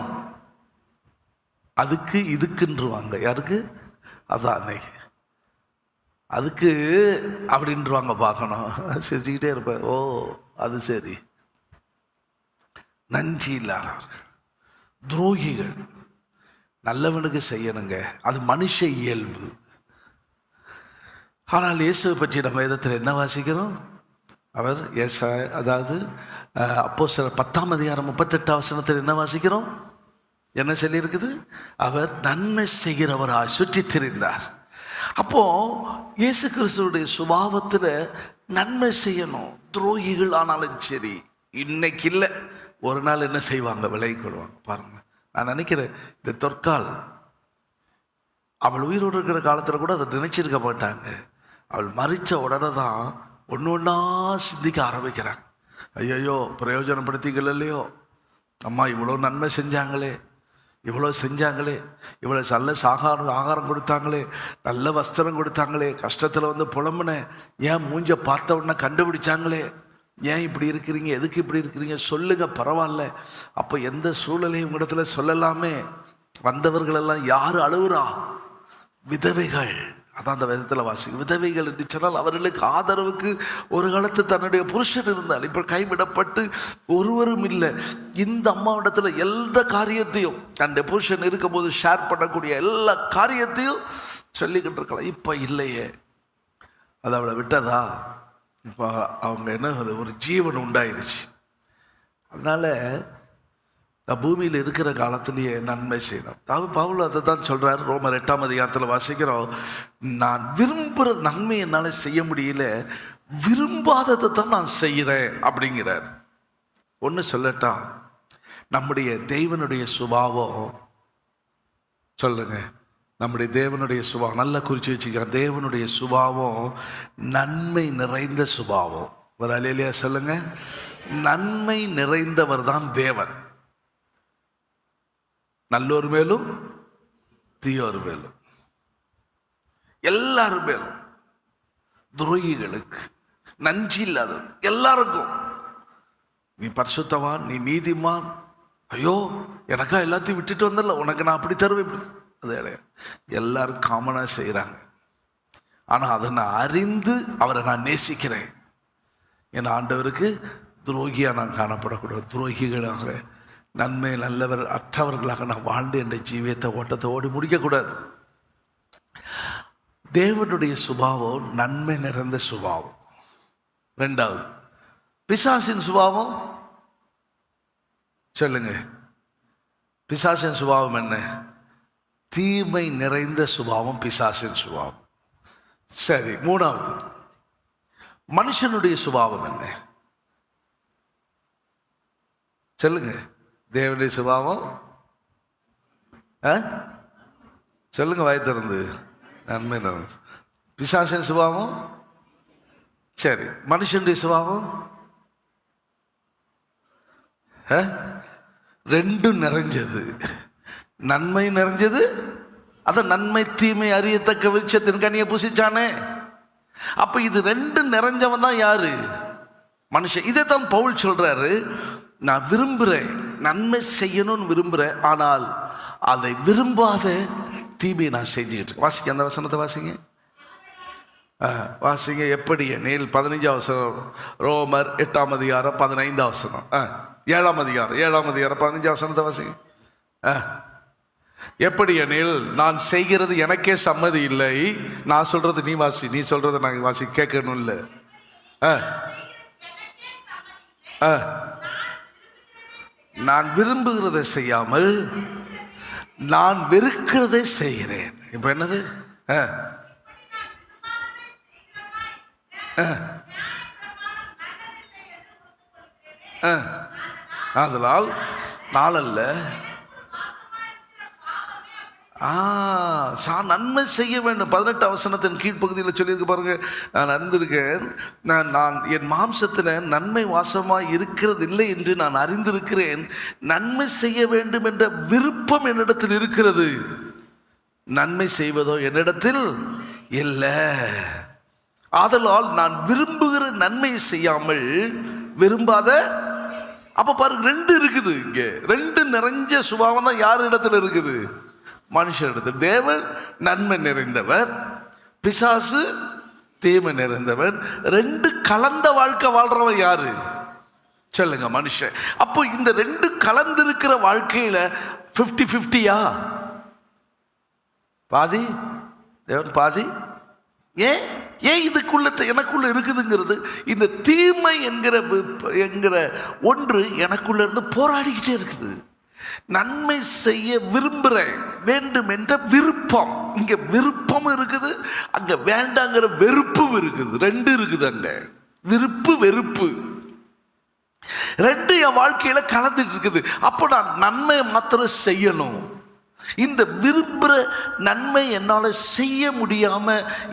அதுக்கு இதுக்குன்றுவாங்க. யாருக்கு? அதான் அன்னைக்கு அதுக்கு அப்படின்றாங்க. பார்க்கணும், செஞ்சுக்கிட்டே இருப்பேன். ஓ, அது சரி. நன்றி இல்லாதவர்கள், துரோகிகள். நல்லவனுக்கு செய்யணுங்க, அது மனுஷ இயல்பு. ஆனால் இயேசுவை பற்றி நம்ம வேதத்தில் என்ன வாசிக்கிறோம்? அவர் அதாவது அப்போஸ்தலர் 10ஆம் அதிகாரம் 38ஆம் வசனத்தில் என்ன வாசிக்கிறோம்? என்ன சொல்லியிருக்குது? அவர் நன்மை செய்கிறவராய் சுற்றி திரிந்தார். அப்போ இயேசு கிறிஸ்துவுடைய சுபாவத்தில் நன்மை செய்யணும். துரோகிகள் ஆனாலும் சரி, இன்னைக்கு இல்லை, ஒரு நாள் என்ன செய்வாங்க? விலகி கொள்வாங்க. பாருங்க, நான் நினைக்கிறேன் இந்த தொற்கால் அவள் உயிரோடு இருக்கிற காலத்தில் கூட அதை நினைச்சிருக்க மாட்டாங்க. அவள் மறித்த உடனே தான் ஒன்று ஒன்றா சிந்திக்க ஆரம்பிக்கிறாங்க. ஐயோ, பிரயோஜனப்படுத்திகள் இல்லையோ, அம்மா இவ்வளோ நன்மை செஞ்சாங்களே, இவ்வளோ செஞ்சாங்களே, இவ்வளோ நல்ல ஆகாரம் கொடுத்தாங்களே, நல்ல வஸ்திரம் கொடுத்தாங்களே, கஷ்டத்தில் வந்து புலம்புனேன், ஏன் மூஞ்ச பார்த்த உடனே கண்டுபிடிச்சாங்களே, ஏன் இப்படி இருக்கிறீங்க, எதுக்கு இப்படி இருக்கிறீங்க, சொல்லுங்க, பரவாயில்ல. அப்போ எந்த சூழலையும் உங்களிடத்துல சொல்லலாமே. வந்தவர்களெல்லாம் யார் அழுவுறா? விதவைகள். அதான் அந்த வேதத்தில் வாசிக்கும். விதவைகள் என்று சொன்னால் அவர்களுக்கு ஆதரவுக்கு ஒரு காலத்து தன்னுடைய புருஷன் இருந்தால் இப்போ கைவிடப்பட்டு ஒருவரும் இல்லை. இந்த அம்மாவிடத்தில் எந்த காரியத்தையும் தன்னுடைய புருஷன் இருக்கும்போது ஷேர் பண்ணக்கூடிய எல்லா காரியத்தையும் சொல்லிக்கிட்டு இருக்கலாம். இப்போ இல்லையே, அது அவளை விட்டதா? இப்போ அவங்க என்ன, ஒரு ஜீவன் உண்டாயிருச்சு. அதனால் பூமியில் இருக்கிற காலத்திலேயே நன்மை செய்யணும். பவுல் அதை தான் சொல்கிறார். ரோமர் 8ஆம் அதிகாரத்தில் வாசிக்கிறோம், நான் விரும்புகிற நன்மை என்னால் செய்ய முடியல, விரும்பாததை தான் நான் செய்கிறேன் அப்படிங்கிறார். ஒன்று சொல்லட்டா, நம்முடைய தேவனுடைய சுபாவம், சொல்லுங்க, நம்முடைய தேவனுடைய சுபாவம் நல்லா குறித்து வச்சுக்கிறேன். தேவனுடைய சுபாவம் நன்மை நிறைந்த சுபாவம். ஒரு அல்லேலூயா சொல்லுங்க. நன்மை நிறைந்தவர் தான் தேவன். நல்லோர் மேலும் தீயோர் மேலும், எல்லாரும் மேலும், துரோகிகளுக்கு, நன்றி இல்லாதவன் எல்லாருக்கும். நீ பரிசுத்தவான், நீ நீதிமான், ஐயோ எனக்கா எல்லாத்தையும் விட்டுட்டு வந்தல, உனக்கு நான் அப்படி தருவேன், அது கிடையாது. எல்லாரும் காமனாக செய்கிறாங்க. ஆனால் அதை நான் அறிந்து அவரை நான் நேசிக்கிறேன். என் ஆண்டவருக்கு துரோகியாக நான் காணப்படக்கூடாது. துரோகிகளாக, நன்மை நல்லவர் அற்றவர்களாக நான் வாழ்ந்து என்ற ஜீவியத்தை ஓட்டத்தை ஓடி முடிக்கக்கூடாது. தேவனுடைய சுபாவம் நன்மை நிறைந்த சுபாவம். ரெண்டாவது, பிசாசின் சுபாவம் சொல்லுங்க. பிசாசின் சுபாவம் என்ன? தீமை நிறைந்த சுபாவம் பிசாசின் சுபாவம். சரி, மூணாவது, மனுஷனுடைய சுபாவம் என்ன? சொல்லுங்க. தேவனுடைய சுபாவம் சொல்லுங்க வாய் திறந்து. நன்மை. பிசாசின் சுபாவம் சரி. மனுஷனுடைய சுபாவம் ரெண்டும் நிறைஞ்சது. நன்மை நிறைஞ்சது. அத நன்மை தீமை அறியத்தக்க விருட்சத்தின் கனியை புசிச்சானே. அப்ப இது ரெண்டும் நிறைஞ்சவன் தான் யாரு? மனுஷன். இதைத்தான் பவுல் சொல்றாரு, நான் விரும்புகிறேன், நன்மை செய்யணும்னு விரும்புகிறேன், ஆனால் அதை விரும்பாத தீமையை நான் செஞ்சுக்கிட்டு இருக்கேன். வாசிங்க அந்த வசனத்தை வாசிங்க. வாசிங்க. எப்படி எனில் 15ஆம் வசனம், ரோமர் 8ஆம் அதிகாரம் 15ஆம் வசனம், 7ஆம் அதிகாரம் 15ஆம் வசனத்தை வாசிங்க. எப்படி எனில் நான் செய்கிறது எனக்கே சம்மதி இல்லை. நான் சொல்றது நீ வாசி, நீ சொல்றதை நான் வாசி கேட்கணும் இல்லை. நான் விரும்புகிறதை செய்யாமல் நான் வெறுக்கிறதை செய்கிறேன். இப்ப என்னது? அதனால் நாளல்ல நன்மை செய்ய வேண்டும். 18ஆம் வசனத்தின் கீழ்ப்பகுதியில் சொல்லியிருக்கு பாருங்க. நான் அறிந்திருக்கேன், நான் என் மாம்சத்தில் நன்மை வாசமாக இருக்கிறது இல்லை என்று நான் அறிந்திருக்கிறேன். நன்மை செய்ய வேண்டும் என்ற விருப்பம் என்னிடத்தில் இருக்கிறது, நன்மை செய்வதோ என்னிடத்தில் இல்லை. ஆதலால் நான் விரும்புகிற நன்மை செய்யாமல் விரும்பாத. அப்ப பாருங்க, ரெண்டு இருக்குது இங்க. ரெண்டு நிறைஞ்ச சுபாவம் தான் யார் இடத்துல இருக்குது? மனுஷனிடத்தில். தேவன் நன்மை நிறைந்தவர், பிசாசு தீமை நிறைந்தவன். ரெண்டு கலந்த வாழ்க்கை வாழ்றவன் யாரு? சொல்லுங்க, மனுஷன். அப்போ இந்த ரெண்டு கலந்திருக்கிற வாழ்க்கையில 50-50யா? பாதி தேவன், பாதி. ஏன் இதுக்குள்ள எனக்குள்ள இருக்குதுங்கிறது, இந்த தீமை என்கிற ஒன்று எனக்குள்ள இருந்து போராடிக்கிட்டே இருக்குது. நன்மை செய்ய விரும்புகிறேன், வேண்டும் என்ற விருப்பம். இங்க விருப்பம் இருக்குது, அங்க வேண்டாங்கிற வெறுப்பும் இருக்குது. ரெண்டு இருக்குது அங்க. விருப்பு வெறுப்பு ரெண்டு என் வாழ்க்கையில கலந்துட்டு இருக்குது. அப்போ நான் நன்மை மாத்திரம் செய்யணும். இந்த விரும்புகிற நன்மை என்னால் செய்ய முடியாம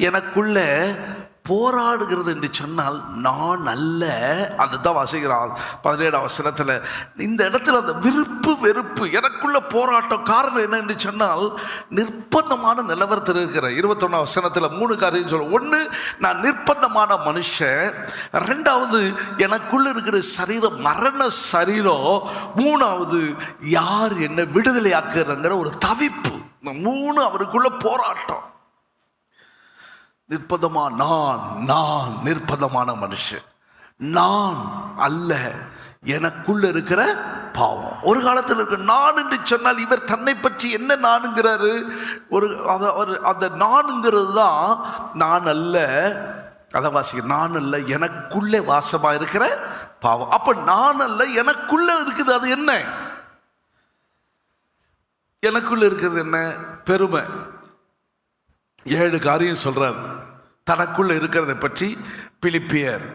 எனக்குள்ள போராடுகிறது என்று சொன்னால் நான் அல்ல. அதுதான் வாசிக்கிறான் 17ஆம் வசனத்தில். இந்த இடத்துல அந்த விருப்பு வெறுப்பு எனக்குள்ள போராட்டம். காரணம் என்ன என்று சொன்னால், நிர்பந்தமான நிலவரத்தில் இருக்கிற 21ஆம் வசனத்தில் 3 காரியம் சொல்ல. ஒன்று, நான் நிர்பந்தமான மனுஷன். ரெண்டாவது, எனக்குள்ள இருக்கிற சரீரம் மரண சரீரம். மூணாவது, யார் என்ன விடுதலை ஆக்குறங்கிற ஒரு தவிப்பு. 3 அவருக்குள்ள போராட்டம். நான் நிர்பந்தமான மனுஷன். நான் அல்ல, எனக்குள்ள இருக்கிற பாவம். ஒரு காலத்தில் இருக்க நான் என்று சொன்னால், இவர் தன்னை பற்றி என்ன நானுங்கிறாரு? அந்த நானுங்கிறது தான் நான் அல்ல. அதை வாசிக்க, நான் அல்ல, எனக்குள்ளே வாசமா இருக்கிற பாவம். அப்ப நான் அல்ல, எனக்குள்ள இருக்குது. அது என்ன? எனக்குள்ள இருக்கிறது என்ன? பெருமை. 7 காரியம் சொல்றார் தனக்குள்ள இருக்கிறதை பற்றி. பிலிப்பியர்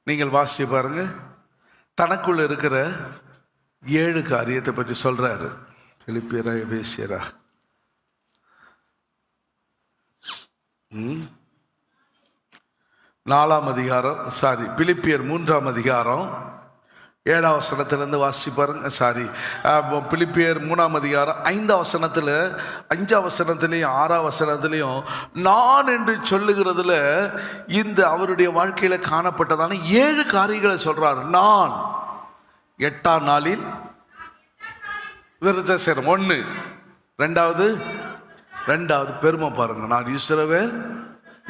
நீங்கள் வாசிச்சு பாருங்க. தனக்குள்ள இருக்கிற 7 காரியத்தை பற்றி சொல்றாரு. பிலிப்பியரா எபேசியரா? பிலிப்பியர் 3ஆம் அதிகாரம் 7ஆம் வசனத்திலிருந்து வாசிச்சு பாருங்க. பிலிப்பியர் 3ஆம் அதிகாரம் 5ஆம் வசனத்தில், 5ஆம் வசனத்திலையும் 6ஆம் வசனத்திலையும் நான் என்று சொல்லுகிறதுல இந்த அவருடைய வாழ்க்கையில காணப்பட்டதான 7 காரியங்களை சொல்றாரு. நான் 8ஆம் நாளில் விருத்த சேரும். 1. ரெண்டாவது பெருமை பாருங்க. நான் இஸ்ரவேல்,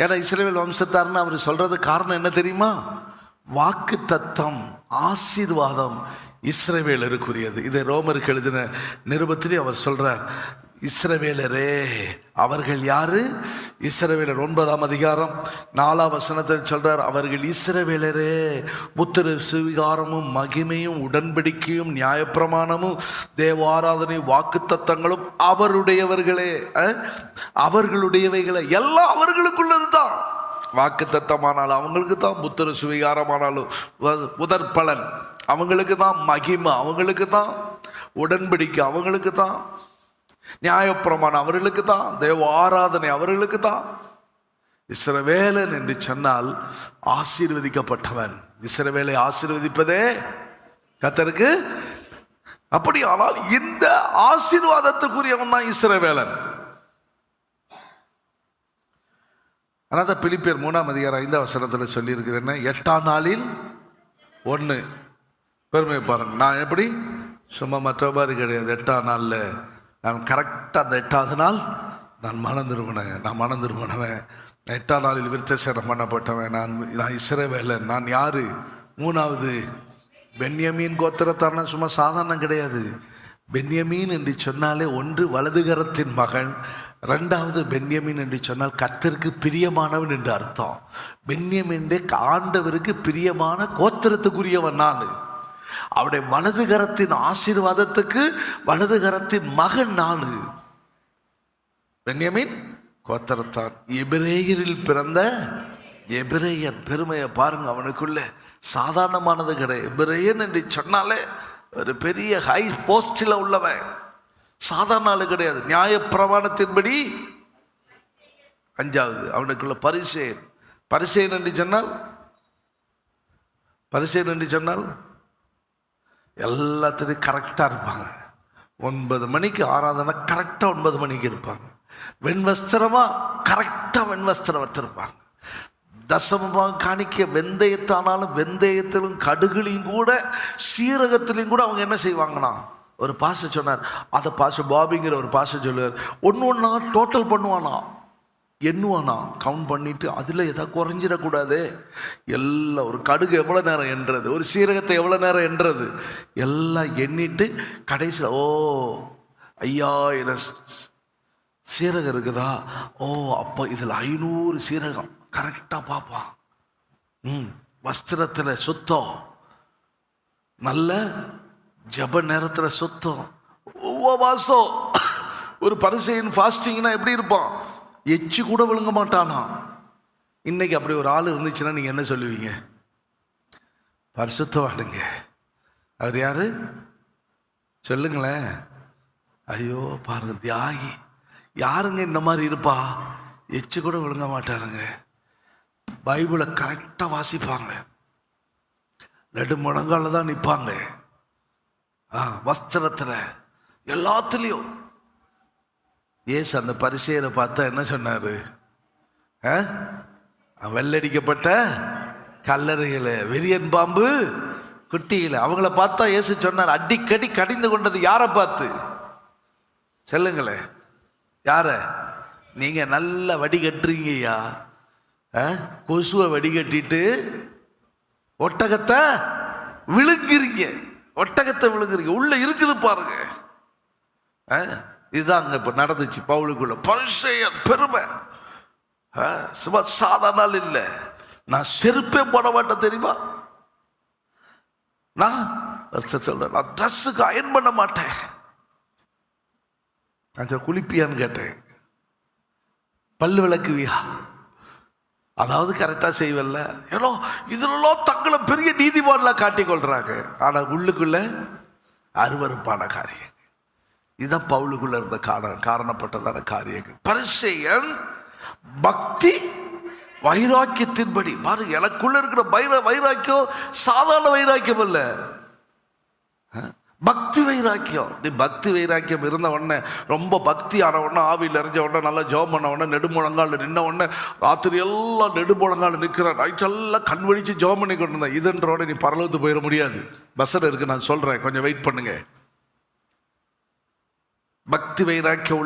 ஏன்னா இஸ்ரவேல் வம்சத்தார்னு அவர் சொல்றது காரணம் என்ன தெரியுமா? வாக்கு தத்தம், ஆசீர்வாதம் இஸ்ரவேலருக்குரியது. இதை ரோமருக்கு எழுதின நிருபத்திலே அவர் சொல்றார். இஸ்ரவேலரே, அவர்கள் யாரு? இஸ்ரவேலர். 9ஆம் அதிகாரம் 4ஆம் வசனத்தில் சொல்றார், அவர்கள் இஸ்ரவேலரே, புத்திர சுவிகாரமும் மகிமையும் உடன்படிக்கையும் நியாயப்பிரமாணமும் தேவாராதனை வாக்கு தத்தங்களும் அவருடையவர்களே, அவர்களுடையவைகளை எல்லாம் அவர்களுக்குள்ளது தான். வாக்கு தத்தமானாலும் அவங்களுக்கு தான், புத்திர சுவிகாரமானாலும் முதற் பலன் அவங்களுக்கு தான், மகிமை அவங்களுக்கு தான், உடன்படிக்கை அவங்களுக்கு தான், நியாயப்பிரமாணம் அவர்களுக்கு தான், தேவ ஆராதனை அவர்களுக்கு தான். இஸ்ரவேலன் என்று சொன்னால் ஆசீர்வதிக்கப்பட்டவன். இஸ்ரவேலை ஆசீர்வதிப்பதே கர்த்தருக்கு. அப்படியானால் இந்த ஆசீர்வாதத்துக்குரியவன் தான் இஸ்ரவேலன். ஆனால் பிலிப்பியர் 3:5 சொல்லி இருக்குது என்ன, 8ஆம் நாளில் 1. பெருமை பாருங்க, நான் எப்படி சும்மா மற்ற மாதிரி கிடையாது. 8ஆம் நாளில் நான் கரெக்டாக அந்த 8வது நாள் நான் மனம் திரும்பினவன். 8ஆம் நாளில் விருத்தசேதனம் பண்ணப்பட்டவன். நான் இஸ்ரவேலன். நான் யாரு? 3வது பென்யமீன் கோத்திரத்தான, சும்மா சாதாரணம் கிடையாது. பென்யமீன் என்று சொன்னாலே ஒன்று வலதுகரத்தின் மகன், 2வது பென்யமீன் என்று சொன்னால் கர்த்தருக்கு பிரியமானவன் என்று அர்த்தம். பென்யமீன் ஆண்டவருக்கு பிரியமான கோத்திரத்துக்குரியவன் நான். அவருடைய வலதுகரத்தின் ஆசீர்வாதத்துக்கு வலதுகரத்தின் மகன் நான். பென்யமீன் கோத்திரத்தான், எபிரேயரில் பிறந்த எபிரேயன். பெருமையை பாருங்க, அவனுக்குள்ள சாதாரணமானது கிடையாது. எபிரேயன் என்று சொன்னாலே ஒரு பெரிய ஹை போஸ்டில் உள்ளவன், சாதாரண ஆளு கிடையாது. நியாயப்பிரமாணத்தின்படி 5வது அவனுக்குள்ள பரிசேயன். பரிசேயன் என்று சொன்னால் எல்லாத்துலேயும் கரெக்டாக இருப்பாங்க. 9 மணிக்கு ஆராதனை கரெக்டாக 9 மணிக்கு இருப்பாங்க. வெண்வஸ்திரமாக கரெக்டாக வெண்வஸ்திரம் வச்சிருப்பாங்க. தசமமாக காணிக்க வெந்தயத்தானாலும் வெந்தயத்திலும் கடுகுலையும் கூட சீரகத்திலையும் கூட அவங்க என்ன செய்வாங்கன்னா, ஒரு பாச சொன்னார், அதை பாச பாபிங்கிற ஒரு பாச சொல்லுவார். ஒன்று டோட்டல் பண்ணுவானா, எண்ணுவானா, கவுண்ட் பண்ணிட்டு அதில் எதாவது குறைஞ்சிடக்கூடாது. எல்லாம் ஒரு கடுகு எவ்வளோ நேரம் எண்ணுறது, ஒரு சீரகத்தை எவ்வளோ நேரம் எண்ணுறது, எல்லாம் எண்ணிட்டு கடைசியில் 5000 சீரகம் இருக்குதா, அப்போ இதில் 500 சீரகம் கரெக்டாக பார்ப்பான். வஸ்திரத்தில் சுத்தம், நல்ல ஜப நேரத்தில் சுத்தம், உபவாசம். ஒரு பரிசேயன் ஃபாஸ்டிங்னா எப்படி இருப்பான், எச்சு கூட விழுங்க மாட்டானா. இன்னைக்கு அப்படி ஒரு ஆள் இருந்துச்சுன்னா நீங்கள் என்ன சொல்லுவீங்க? பரிசுத்தவானுங்க. அவர் யாரு சொல்லுங்களேன். ஐயோ பாருங்க, தியாகி. யாருங்க இந்த மாதிரி இருப்பா? எச்சு கூட விழுங்க மாட்டாருங்க. பைபிளை கரெக்டாக வாசிப்பாங்க, நெடுமுழங்கால தான் நிற்பாங்க, வஸ்திரத்தில் எல்லாத்துலேயும். ஏசு அந்த பரிசேயரை பார்த்தா என்ன சொன்னார்? வெள்ளடிக்கப்பட்ட கல்லறைகளை, வெறியன் பாம்பு குட்டிகளை, அவங்கள பார்த்தா ஏசு சொன்னார், அடிக்கடி கடிந்து கொண்டது யாரை பார்த்து சொல்லுங்களேன்? யார? நீங்க நல்ல வடிகட்டுறீங்கய்யா. கொசுவை வடிகட்டிட்டு ஒட்டகத்தை விழுங்குறீங்க. உள்ள இருக்குது பாருங்க. இதுதான் அங்க இப்ப நடந்துச்சு பவுலுக்குள்ள. பரிசேயன் பெருமை சும்மா சாதாரண நாள் இல்லை. நான் செருப்பே போட மாட்டேன் தெரியுமா? நான் சொல்றேன், நான் ட்ரெஸ்ஸுக்கு அயன் பண்ண மாட்டேன். நான் குளிப்பியான்னு கேட்டேன். பல்லு விளக்குவியா? அதாவது கரெக்டாக செய்வல்ல. ஏன்னா இதெல்லாம் தங்களை பெரிய நீதிமான்லாம் காட்டிக்கொள்றாங்க. ஆனால் உள்ளுக்குள்ள அருவருப்பான காரியம். இதுதான் பவுலுக்குள்ள இருந்த காரணப்பட்டதான காரியங்கள். பரிசேயன் பக்தி வைராக்கியத்தின்படி பாருங்க. எனக்குள்ள இருக்கிற வைராக்கியம் சாதாரண வைராக்கியம் அல்ல, பக்தி வைராக்கியம். நீ பக்தி வைராக்கியம் இருந்த உடனே, ரொம்ப பக்தி ஆன உடனே, ஆவியில் இறஞ்ச உடனே, நல்லா ஜெபம் பண்ண உடனே, நெடுமுழங்கால் நின்ன உடனே, ராத்திரி எல்லாம் நெடுமுழங்கால் நிற்கிற, நைட்டெல்லாம் கண் வழிச்சு ஜெபம் பண்ணி கொண்டு இருந்தேன். இதுன்றோட நீ பரலோகத்துக்கு போயிட முடியாது. பஸ்ஸில் இருக்கு, நான் சொல்றேன், கொஞ்சம் வெயிட் பண்ணுங்க. பக்தி வைராக்கியம்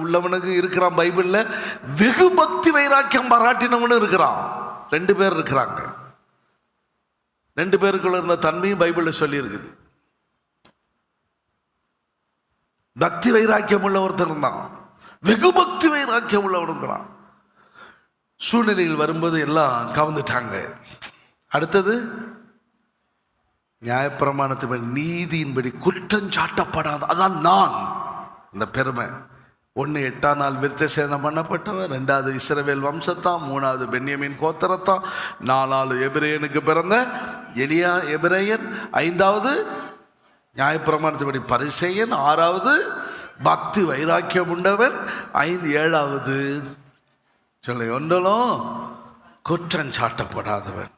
உள்ளவனுக்கு இருக்கிறான். பைபிள்ல வெகு பக்தி வைராக்கியம் பாராட்டினவனு இருக்கிறான். 2 பேர் இருக்கிறாங்க. 2 பேருக்குள்ள இருந்த தன்மையும் பைபிள்ல சொல்லி இருக்குது. பக்தி வைராக்கியம் உள்ள ஒருத்தர் இருந்தான், வெகு பக்தி வைராக்கியம் உள்ளவனுங்கிறான். சூழ்நிலையில் வரும்போது எல்லாம் கவர்ந்துட்டாங்க. அடுத்தது நியாயப்பிரமாணத்தின் நீதியின்படி குற்றம் சாட்டப்படாத, அதான் நான். இந்த பெருமை ஒன்று 8ஆம் நாள் விருத்த சேதனம் பண்ணப்பட்டவன், 2வது இஸ்ரவேல் வம்சத்தான், 3வது பென்யமீன் கோத்திரத்தான், 4வது எபிரேயனுக்கு பிறந்த எலியா எபிரேயன், 5வது நியாயப்பிரமாணத்தின்படி பரிசேயன், 6வது பக்தி வைராக்கியம் உண்டவன், 7வது சொல்ல ஒன்றும் குற்றம் சாட்டப்படாதவன்.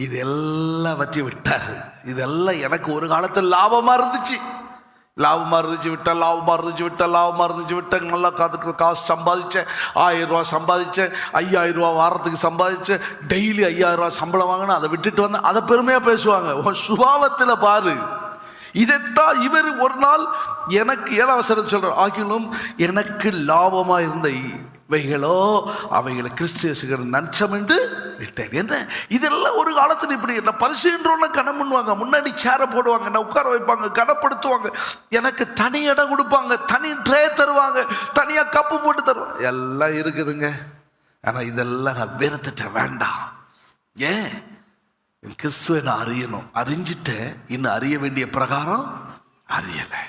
இது எல்லாவற்றையும் விட்டார். இதெல்லாம் எனக்கு ஒரு காலத்தில் லாபமாக இருந்துச்சு விட்டேன். நல்லா காசு சம்பாதிச்சேன், 1000 ரூபா சம்பாதிச்சேன், 5000 ரூபா வாரத்துக்கு சம்பாதிச்சேன், டெய்லி 5000 ரூபா சம்பளம் வாங்கினா அதை விட்டுட்டு வந்தேன். அதை பெருமையாக பேசுவாங்க. சுபாவத்தில் பாரு. இதைத்தான் இவர் ஒரு நாள் எனக்கு 7ஆம் வசனம் சொல்றார், ஆகிலும் எனக்கு லாபமாக இருந்த இவைகளோ அவைகளை கிறிஸ்து நஞ்சம் என்று விட்டேன். என்ன இதெல்லாம் ஒரு காலத்தில் இப்படி என்ன பரிசுன்றோன்னு கடன் பண்ணுவாங்க, முன்னாடி சேரை போடுவாங்க, என்ன உட்கார வைப்பாங்க, கனப்படுத்துவாங்க, எனக்கு தனி இடம் கொடுப்பாங்க, தனி ட்ரே தருவாங்க, தனியாக கப்பு போட்டு தருவாங்க, எல்லாம் இருக்குதுங்க. ஆனால் இதெல்லாம் நான் வெறுத்துட்டேன், வேண்டாம். ஏன்? கிறிஸ்துவை நான் அறியணும், அறிஞ்சிட்டேன், இன்னும் அறிய வேண்டிய பிரகாரம் அறியலை.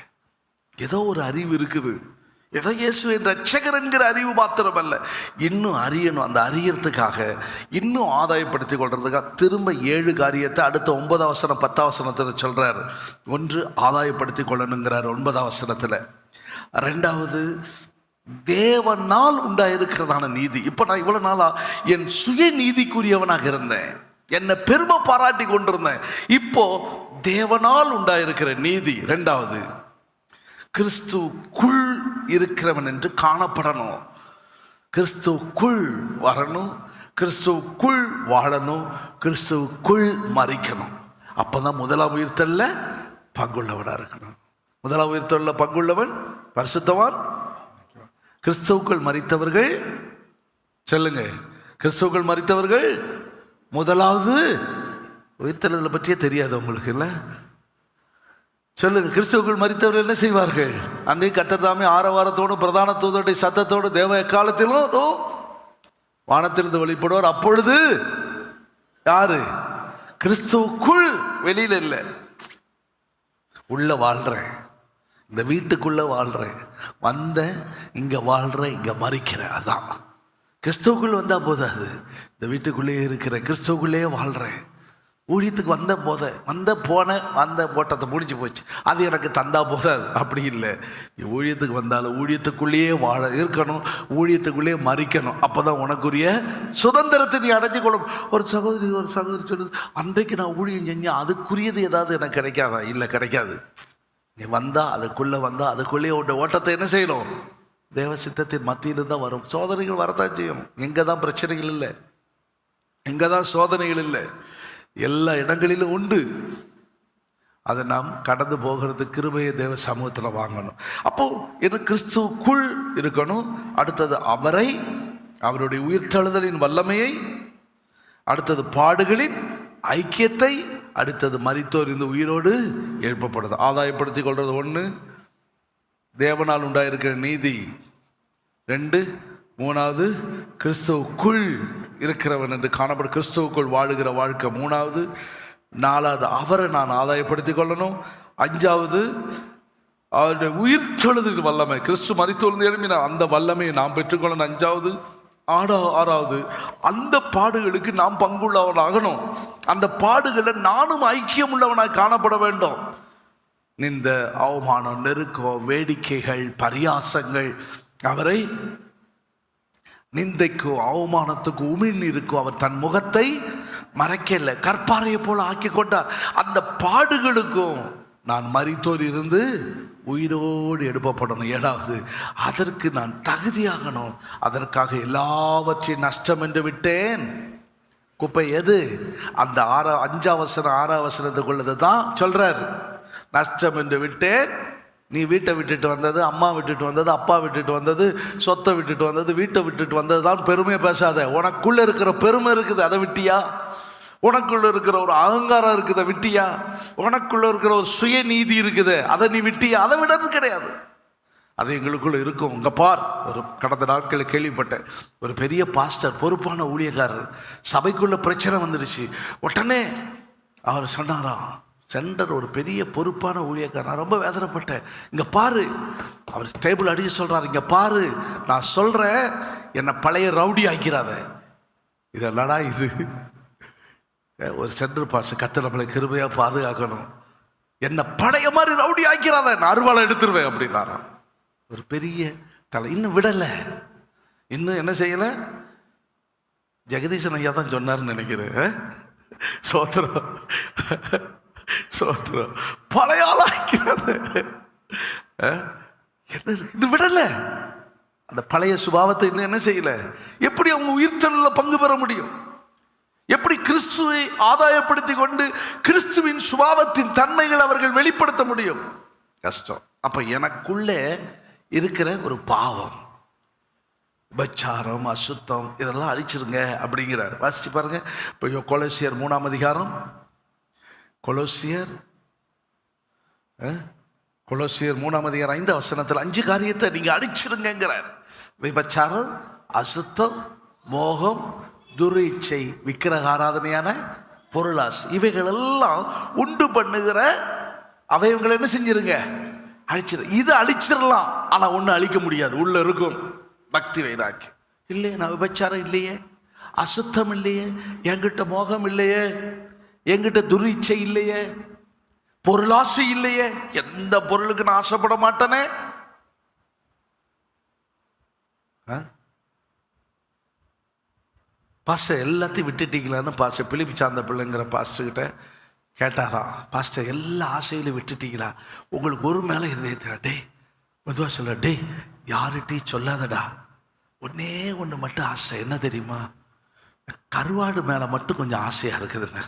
ஏதோ ஒரு அறிவு இருக்குது, ஏதோ இயேசுவை ரட்சகர் என்கிற அறிவு மாத்திரம் அல்ல, இன்னும் அறியணும். அந்த அறியறதுக்காக இன்னும் ஆதாயப்படுத்திக் கொள்றதுக்காக திரும்ப 7 காரியத்தை அடுத்த 9ஆம் வசனம் 10ஆம் வசனத்தில் சொல்றார். 1 ஆதாயப்படுத்திக் கொள்ளணுங்கிறார் 9ஆம் வசனத்தில். 2வது தேவனால் உண்டாயிருக்கிறதான நீதி. இப்போ நான் இவ்வளவு நாளா என் சுய நீதிக்குரியவனாக இருந்தேன், என்னை பெருமை பாராட்டி கொண்டிருந்தேன். இப்போ தேவனால் உண்டாயிருக்கிற நீதி. 2வது கிறிஸ்துக்குள் இருக்கிறவன் என்று காணப்படணும், கிறிஸ்துக்குள் வரணும், கிறிஸ்துக்குள் வாழணும், கிறிஸ்துக்குள் மரிக்கணும். அப்பதான் 1ஆம் உயிர்த்தல்ல பங்குள்ளவனாக இருக்கணும். 1ஆம் உயிர்த்தல்ல பங்குள்ளவன் பரிசுத்தவான். கிறிஸ்துவுக்குள் மரித்தவர்கள் சொல்லுங்க, கிறிஸ்துவுக்குள் மரித்தவர்கள் 1வது உயிர்த்தெழுதலை பற்றியே தெரியாது உங்களுக்கு இல்லை? சொல்லுங்க, கிறிஸ்துவுக்குள் மரித்தவர்கள் என்ன செய்வார்கள்? அன்றைக்கு கர்த்தர் தாமே ஆரவாரத்தோடு பிரதான தூதருடைய சத்தத்தோடு தேவ எக்காலத்திலும் வானத்திலிருந்து வெளிப்படுவார். அப்பொழுது யாரு? கிறிஸ்துவுக்குள், வெளியில இல்லை, உள்ள வாழ்றேன், இந்த வீட்டுக்குள்ள வாழ்றேன், வந்தேன், இங்க வாழ்றேன், இங்க மரிக்கிறேன். அதான் கிறிஸ்துவுக்குள் வந்தா போதாது, இந்த வீட்டுக்குள்ளேயே இருக்கிறேன், கிறிஸ்துவுக்குள்ளேயே வாழ்றேன். ஊழியத்துக்கு வந்த போட்டத்தை முடிஞ்சு போச்சு, அது எனக்கு தந்தா போதாது. அப்படி இல்லை, ஊழியத்துக்கு வந்தாலும் ஊழியத்துக்குள்ளேயே வாழ இருக்கணும், ஊழியத்துக்குள்ளேயே மரிக்கணும். அப்போதான் உனக்குரிய சுதந்திரத்தை நீ அடைஞ்சு கொள்ளும். ஒரு சகோதரி சொல்லுது, அன்றைக்கு நான் ஊழியம் செஞ்சேன், அதுக்குரியது ஏதாவது எனக்கு கிடைக்காதா? இல்லை, கிடைக்காது. நீ அதுக்குள்ளேயே உன் ஓட்டத்தை என்ன செய்யணும்? தேவ சித்தத்தின் மத்தியிலும் தான் வரும். சோதனைகள் வரத்தான் செய்யும். எங்கே தான் பிரச்சனைகள் இல்லை, எங்கே தான் சோதனைகள் இல்லை, எல்லா இடங்களிலும் உண்டு. அதை நாம் கடந்து போகிறது கிருபையை தேவ சமூகத்தில் வாங்கணும். அப்போ எனக்கு கிறிஸ்துவுக்குள் இருக்கணும். அடுத்தது அவருடைய உயிர்த்தெழுதலின் வல்லமையை, அடுத்தது பாடுகளின் ஐக்கியத்தை, அடுத்தது மரித்தோர் இந்த உயிரோடு எழுப்பப்படுது. ஆதாயப்படுத்திக் கொள்வது 1, தேவனால் உண்டாயிருக்கிற நீதி 2, 3வது கிறிஸ்துவுக்குள் இருக்கிறவன் என்று காணப்படும், கிறிஸ்துவுக்குள் வாழுகிற வாழ்க்கை 3வது, 4வது அவரை நான் ஆதாயப்படுத்திக் கொள்ளணும், 5வது அவருடைய உயிர்த்தெழுதலின் வல்லமை, கிறிஸ்து மரித்தோர்ந்து எழுப்பினார், அந்த வல்லமையை நாம் பெற்றுக்கொள்ளணும். 5வது 6வது அந்த பாடுகளுக்கு நாம் பங்குள்ளவனாகணும். அந்த பாடுகளை நானும் ஐக்கியம் உள்ளவனாய் காணப்பட வேண்டும். இந்த அவமானம், நெருக்கம், வேடிக்கைகள், பரியாசங்கள் அவரை நிந்தைக்கோ அவமானத்துக்கு உமிழ்நீருக்கோ அவர் தன் முகத்தை மறைக்கல, கற்பாறையை போல ஆக்கி கொண்டார். அந்த பாடுகளுக்கும் நான் மரித்தோர் இருந்து உயிரோடு எழுப்பப்படணும். 7வது அதற்கு நான் தகுதியாகணும். அதற்காக எல்லாவற்றையும் நஷ்டம் என்று விட்டேன். குப்பை எது? அந்த 5ஆம் வசனம் 6ஆம் வசனத்துக்குள்ளது தான் சொல்றார். நஷ்டம் என்று விட்டேன். நீ வீட்டை விட்டுட்டு வந்தது, அம்மா விட்டுட்டு வந்தது, அப்பா விட்டுட்டு வந்தது, சொத்தை விட்டுட்டு வந்தது, வீட்டை விட்டுட்டு வந்தது தான் பெருமையை பேசாத. உனக்குள்ள இருக்கிற பெருமை இருக்குது, அதை விட்டியா? உனக்குள்ள இருக்கிற ஒரு அகங்காரம் இருக்குது, விட்டியா? உனக்குள்ள இருக்கிற ஒரு சுயநீதி இருக்குது, அதை நீ விட்டியா? அதை விடுறது கிடையாது, அது எங்களுக்குள்ள இருக்கும். உங்க பார், ஒரு கடந்த நாட்களில் கேள்விப்பட்டேன், ஒரு பெரிய பாஸ்டர், பொறுப்பான ஊழியக்காரர், சபைக்குள்ள பிரச்சனை வந்துருச்சு. உடனே அவர் சொன்னாராம், சென்டர் ஒரு பெரிய பொறுப்பான ஊழியக்காரர். நான் ரொம்ப வேதனைப்பட்டேன். இங்கே பாரு, அவர் டேபிள் அடிச்சு சொல்கிறார், இங்கே பாரு, நான் சொல்கிறேன், என்னை பழைய ரவுடி ஆக்கிறாத. இதெல்லாடா இது? ஒரு சென்டர் பாஸ் கத்த நம்மளை கிருபையாக பாதுகாக்கணும். என்னை பழைய மாதிரி ரவுடி ஆக்கிறாத, நான் அருவாளை எடுத்துருவேன் அப்படின்னாராம். ஒரு பெரிய தலை. இன்னும் விடலை, இன்னும் என்ன செய்யலை. ஜெகதீசன் ஐயா தான் சொன்னார்னு நினைக்கிறேன். சோத்திரம் சோத்திரம். பழைய ஆளாக்கிறது இன்னும் விடலை. அந்த பழைய சுபாவத்தை இன்னும் என்ன செய்யல. எப்படி அவங்க உயிர்த்தலில் பங்கு பெற முடியும்? எப்படி கிறிஸ்துவை ஆதாயப்படுத்தி கொண்டு கிறிஸ்துவின் சுபாவத்தின் தன்மைகள் அவர்கள் வெளிப்படுத்த முடியும்? கஷ்டம். அப்ப எனக்குள்ளே இருக்கிற ஒரு பாவம், பச்சாரம், அசுத்தம், இதெல்லாம் அழிச்சிருங்க அப்படிங்கிறார். வாசிச்சு பாருங்க. இப்போ கொலோசியர் 3ஆம் அதிகாரம், கொலோசியர் 3ஆம் அதிகாரம் 5ஆம் வசனத்தில் 5 காரியத்தை நீங்க அழிச்சிருங்கிறார். விபச்சாரம், அசுத்தம், மோகம், துரிச்சை, விக்கிரக ஆராதனையான பொருளாசை, இவைகள் எல்லாம் உண்டு பண்ணுகிற அவயவங்களை என்ன செஞ்சிருங்க, அழிச்சிரு. இது அழிச்சிடலாம், ஆனா ஒண்ணு அழிக்க முடியாது. உள்ள இருக்கும் பக்தி வைராக்கி. இல்லையே, நான் விபச்சாரம் இல்லையே, அசுத்தம் இல்லையே, என்கிட்ட மோகம் இல்லையே, என்கிட்ட துரிச்சை இல்லையே, பொருளாசை இல்லையே, எந்த பொருளுக்கு நான் ஆசைப்பட மாட்டேனே. பாஸ்டர் எல்லாத்தையும் விட்டுட்டீங்களான்னு பாஸ்டர் பிலிப்பு சார்ந்த பிள்ளைங்கிற பாஸ்டர்கிட்ட கேட்டாராம். பாஸ்டர் எல்லா ஆசையிலும் விட்டுட்டீங்களா? உங்களுக்கு ஒரு மேலே இருந்தே டே மெதுவா சொல்ல, டே யார்கிட்டையும் சொல்லாதடா, ஒன்னே ஒன்று மட்டும் ஆசை, என்ன தெரியுமா? கருவாடு மேலே மட்டும் கொஞ்சம் ஆசையாக இருக்குதுன்னு.